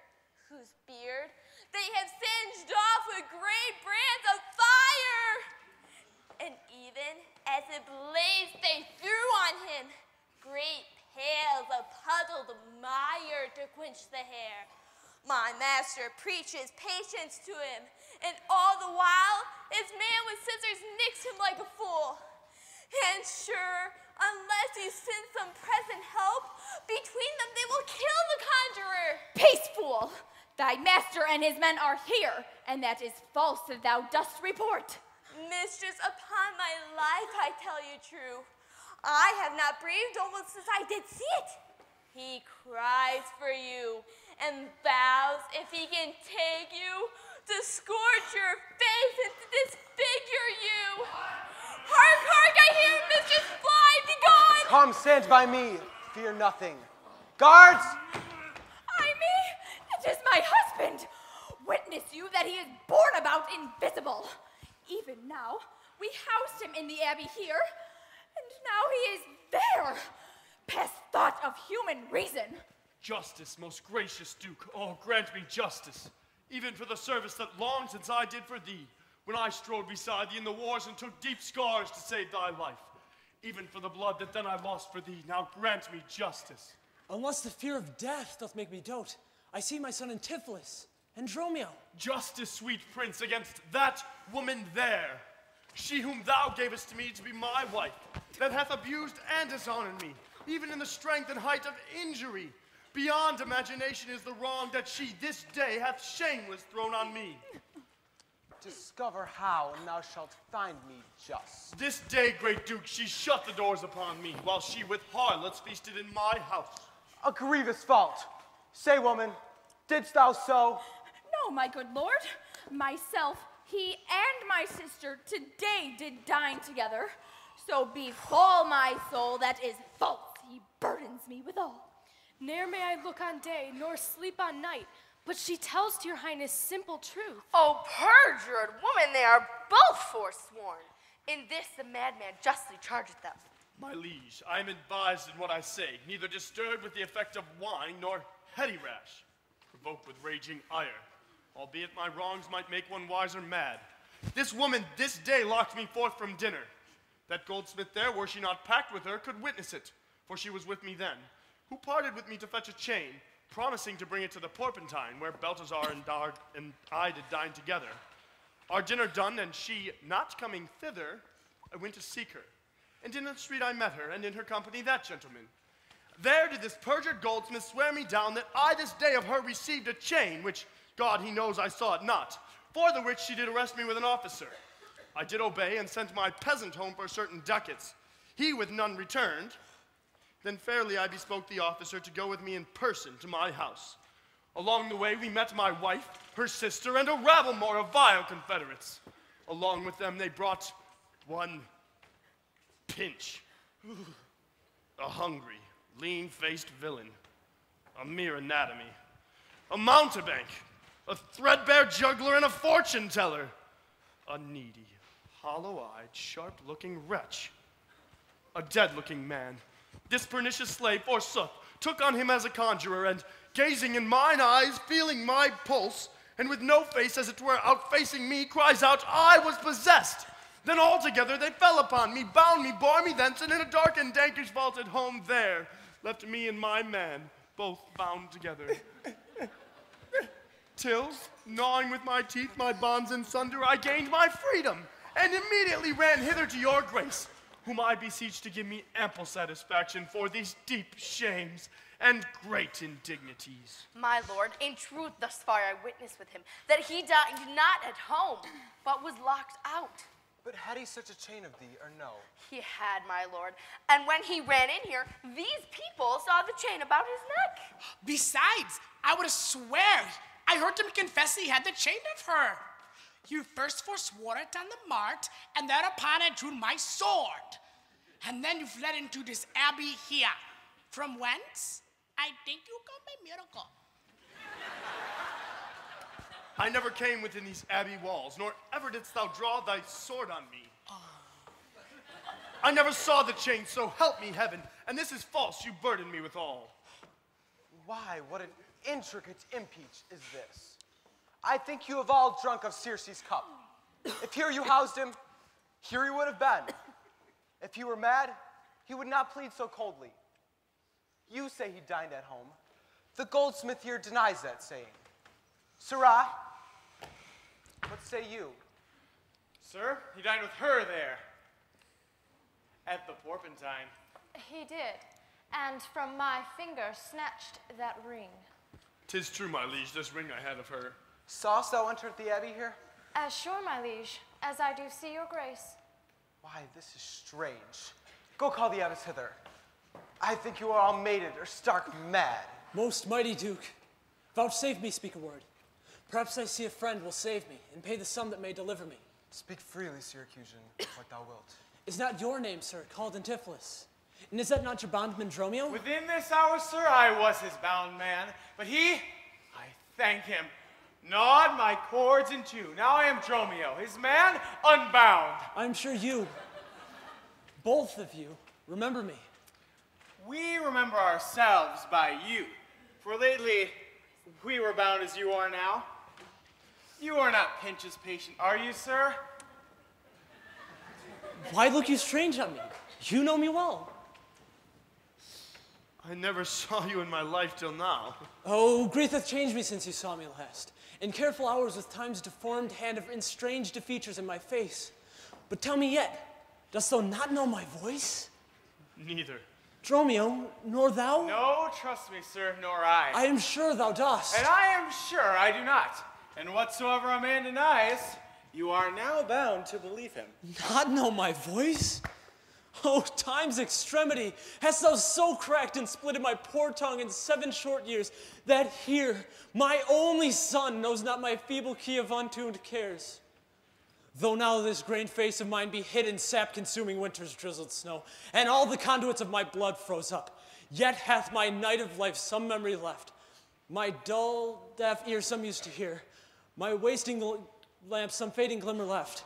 whose beard they have singed off with great brands of fire. And even as it blazed, they threw on him great pails of puddled mire to quench the hair. My master preaches patience to him, and all the while his man with scissors nicks him like a fool. And sure, unless he sends some present help, between them they will kill the conjurer. Peace, fool! Thy master and his men are here, and that is false that thou dost report. Mistress, upon my life I tell you true. I have not breathed almost since I did see it. He cries for you and vows if he can take you to scorch your face and to disfigure you. Come, stand by me. Fear nothing. Guards! It is my husband. Witness you that he is born about invisible. Even now, we housed him in the abbey here, and now he is there, past thought of human reason. Justice, most gracious Duke, oh, grant me justice, even for the service that long since I did for thee, when I strode beside thee in the wars and took deep scars to save thy life. Even for the blood that then I lost for thee, now grant me justice. Unless the fear of death doth make me dote, I see my son Antipholus and Dromio. Justice, sweet prince, against that woman there, she whom thou gavest to me to be my wife, that hath abused and dishonored me, even in the strength and height of injury. Beyond imagination is the wrong that she this day hath shameless thrown on me. Discover how, and thou shalt find me just. This day, great Duke, she shut the doors upon me, while she with harlots feasted in my house. A grievous fault. Say, woman, didst thou so? No, my good lord. Myself, he, and my sister today did dine together. So befall my soul that is false, he burdens me withal. Ne'er may I look on day, nor sleep on night, but she tells to your highness simple truth. Oh, perjured woman, they are both forsworn. In this the madman justly chargeth them. My liege, I am advised in what I say, neither disturbed with the effect of wine, nor heady rash, provoked with raging ire, albeit my wrongs might make one wiser mad. This woman this day locked me forth from dinner. That goldsmith there, were she not packed with her, could witness it, for she was with me then, who parted with me to fetch a chain, promising to bring it to the Porpentine, where Balthazar and I did dine together. Our dinner done, and she not coming thither, I went to seek her. And in the street I met her, and in her company that gentleman. There did this perjured goldsmith swear me down that I this day of her received a chain, which God he knows I saw it not, for the which she did arrest me with an officer. I did obey, and sent my peasant home for certain ducats. He with none returned. Then fairly I bespoke the officer to go with me in person to my house. Along the way we met my wife, her sister, and a rabble more of vile confederates. Along with them they brought one Pinch, a hungry, lean-faced villain, a mere anatomy, a mountebank, a threadbare juggler, and a fortune-teller, a needy, hollow-eyed, sharp-looking wretch, a dead-looking man. This pernicious slave forsook, took on him as a conjurer, and gazing in mine eyes, feeling my pulse, and with no face as it were outfacing me, cries out, I was possessed. Then all together they fell upon me, bound me, bore me thence, and in a dark and dankish vaulted home there left me and my man, both bound together. Till, gnawing with my teeth my bonds in sunder, I gained my freedom, and immediately ran hither to your grace, whom I beseech to give me ample satisfaction for these deep shames and great indignities. My lord, in truth thus far I witnessed with him that he dined not at home, but was locked out. But had he such a chain of thee, or no? He had, my lord. And when he ran in here, these people saw the chain about his neck. Besides, I would swear I heard him confess he had the chain of her. You first forswore it on the mart, and thereupon I drew my sword. And then you fled into this abbey here, from whence I think you come by miracle. I never came within these abbey walls, nor ever didst thou draw thy sword on me. I never saw the chain, so help me heaven, and this is false, you burden me with all. Why, what an intricate impeach is this? I think you have all drunk of Circe's cup. If here you housed him, here he would have been. If he were mad, he would not plead so coldly. You say he dined at home. The goldsmith here denies that saying. Sirrah, what say you? Sir, he dined with her there, at the Porpentine. He did, and from my finger snatched that ring. 'Tis true, my liege, this ring I had of her. Sawest thou enter the abbey here? As sure, my liege, as I do see your grace. Why, this is strange. Go call the abbess hither. I think you are all mated or stark mad. Most mighty Duke, vouchsafe me speak a word. Perhaps I see a friend will save me and pay the sum that may deliver me. Speak freely, Syracusan, what thou wilt. Is not your name, sir, called Antipholus? And is that not your bondman, Dromio? Within this hour, sir, I was his bound man, but I thank him, gnawed my cords in two. Now I am Dromio, his man, unbound. I'm sure you, both of you, remember me. We remember ourselves by you, for lately we were bound as you are now. You are not Pinch's patient, are you, sir? Why look you strange on me? You know me well. I never saw you in my life till now. Oh, grief hath changed me since you saw me last. In careful hours with time's deformed hand have estranged the features in my face. But tell me yet, dost thou not know my voice? Neither. Dromio, nor thou? No, trust me, sir, nor I. I am sure thou dost. And I am sure I do not. And whatsoever a man denies, you are now bound to believe him. Not know my voice? Oh, time's extremity, hast thou so cracked and splitted my poor tongue in 7 short years, that here, my only son knows not my feeble key of untuned cares. Though now this grained face of mine be hid in sap-consuming winter's drizzled snow, and all the conduits of my blood froze up, yet hath my night of life some memory left, my dull, deaf ear some used to hear, my wasting lamp some fading glimmer left.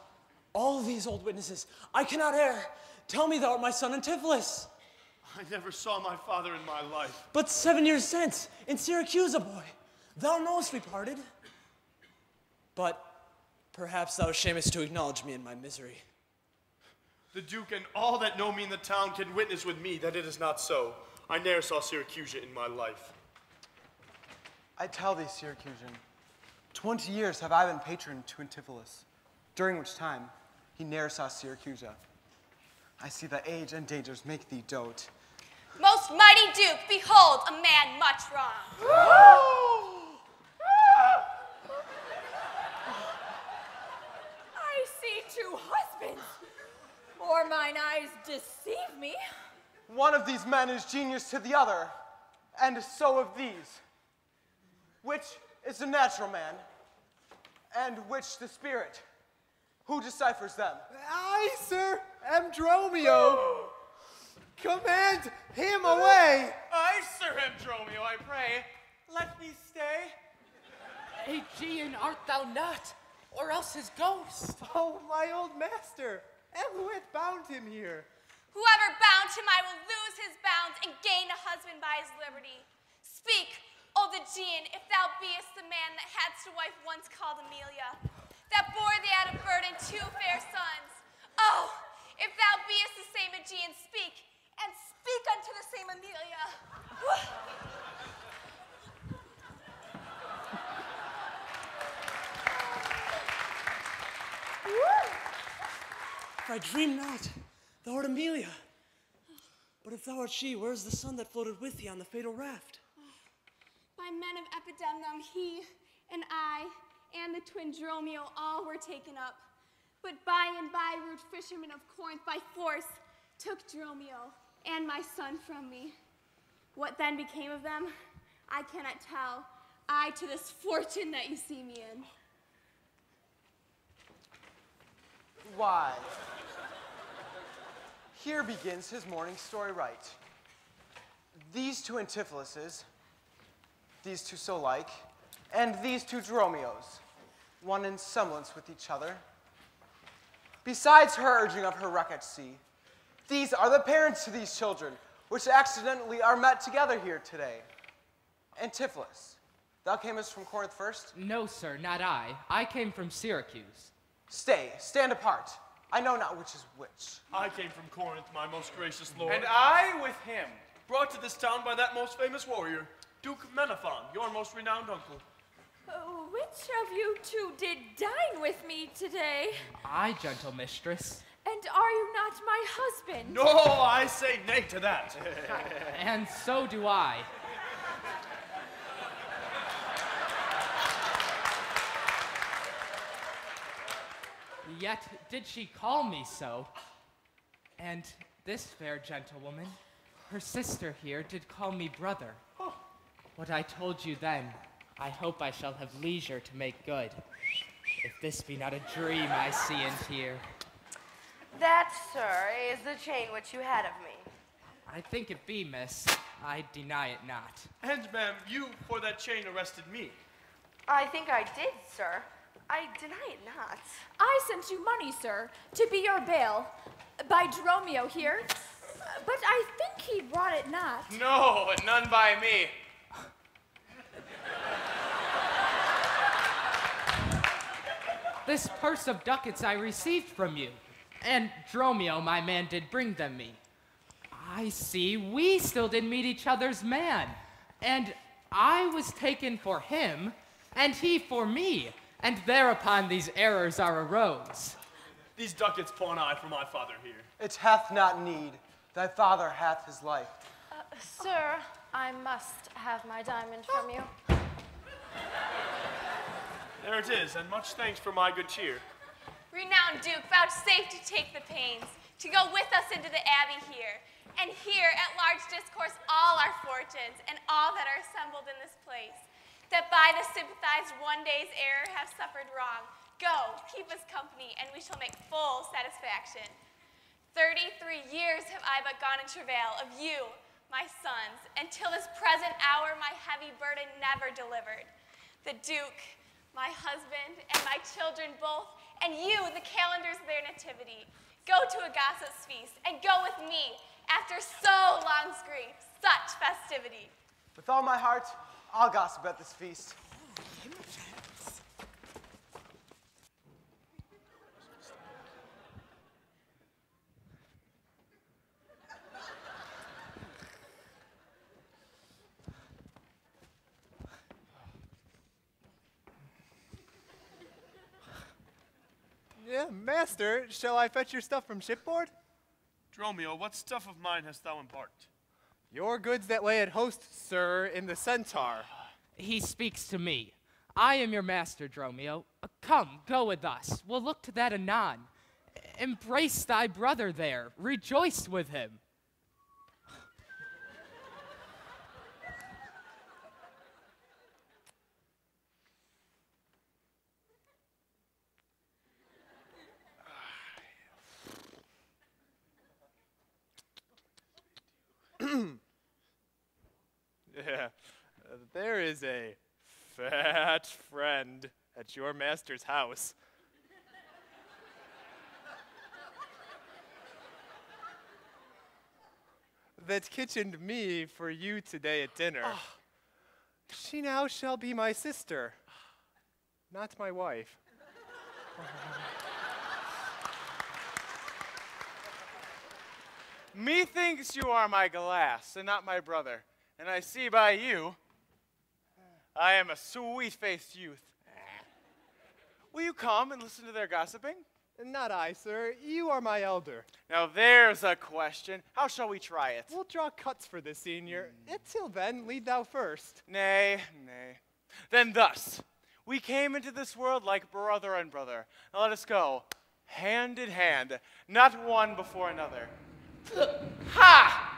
All these old witnesses I cannot err. Tell me thou art my son Antipholus. I never saw my father in my life. But 7 years since, in Syracuse, boy, thou knowest we parted. But perhaps thou shamest to acknowledge me in my misery. The Duke and all that know me in the town can witness with me that it is not so. I ne'er saw Syracusa in my life. I tell thee, Syracusan, 20 years have I been patron to Antipholus, during which time he ne'er saw Syracusa. I see that age and dangers make thee dote. Most mighty Duke, behold a man much wrong. I see 2 husbands, or mine eyes deceive me. One of these men is genius to the other, and so of these. Which is the natural man, and which the spirit? Who deciphers them? I, sir, am Dromio. Command him away. I, sir, am Dromio, I pray. Let me stay. Aegean art thou not, or else his ghost. Oh, my old master, and who hath bound him here? Whoever bound him, I will lose his bounds and gain a husband by his liberty. Speak, O Aegean, if thou beest the man that hadst a wife once called Amelia, that bore thee out of burden 2 fair sons. Oh, if thou beest the same Aegean, speak, and speak unto the same Amelia. For I dream not, thou art Amelia. But if thou art she, where is the son that floated with thee on the fatal raft? By men of Epidemnum, he and I and the twin Dromio all were taken up. But by and by, rude fishermen of Corinth by force took Dromio and my son from me. What then became of them, I cannot tell. I to this fortune that you see me in. Why? Here begins his morning story right. These 2 Antipholuses, these 2 so like, and these 2 Dromios, one in semblance with each other. Besides her urging of her wreck at sea, these are the parents to these children, which accidentally are met together here today. Antipholus, thou camest from Corinth first? No, sir, not I. I came from Syracuse. Stay, stand apart. I know not which is which. I came from Corinth, my most gracious lord. And I with him. Brought to this town by that most famous warrior, Duke Menaphon, your most renowned uncle. Which of you 2 did dine with me today? I, gentle mistress. And are you not my husband? No, I say nay to that. And so do I. Yet did she call me so. And this fair gentlewoman, her sister here, did call me brother. What I told you then, I hope I shall have leisure to make good, if this be not a dream I see and hear. That, sir, is the chain which you had of me. I think it be, miss. I deny it not. And, ma'am, you, for that chain, arrested me. I think I did, sir. I deny it not. I sent you money, sir, to be your bail, by Dromio here, but I think he brought it not. No, none by me. This purse of ducats I received from you, and Dromio, my man, did bring them me. I see we still didn't meet each other's man, and I was taken for him, and he for me, and thereupon these errors are arose. These ducats pawn I for my father here. It hath not need. Thy father hath his life. Sir, I must have my diamond from you. There it is, and much thanks for my good cheer. Renowned Duke, vouchsafe to take the pains to go with us into the abbey here, and here at large discourse all our fortunes and all that are assembled in this place, that by the sympathized one day's error have suffered wrong. Go, keep us company, and we shall make full satisfaction. 33 years have I but gone in travail of you, my sons, until this present hour my heavy burden never delivered. The Duke, my husband, and my children both, and you, the calendars of their nativity. Go to a gossip's feast, and go with me, after so long's grief, such festivity. With all my heart, I'll gossip at this feast. Yeah, master, shall I fetch your stuff from shipboard? Dromio, what stuff of mine hast thou embarked? Your goods that lay at host, sir, in the Centaur. He speaks to me. I am your master, Dromio. Come, go with us. We'll look to that anon. Embrace thy brother there. Rejoice with him. Yeah, there is a fat friend at your master's house. That kitchened me for you today at dinner. She now shall be my sister, not my wife. Methinks you are my glass and not my brother, and I see by you I am a sweet-faced youth. Will you come and listen to their gossiping? Not I, sir. You are my elder. Now there's a question. How shall we try it? We'll draw cuts for this, senior. Till then, lead thou first. Nay, nay. Then thus, we came into this world like brother and brother. Now let us go, hand in hand, not one before another. Ha!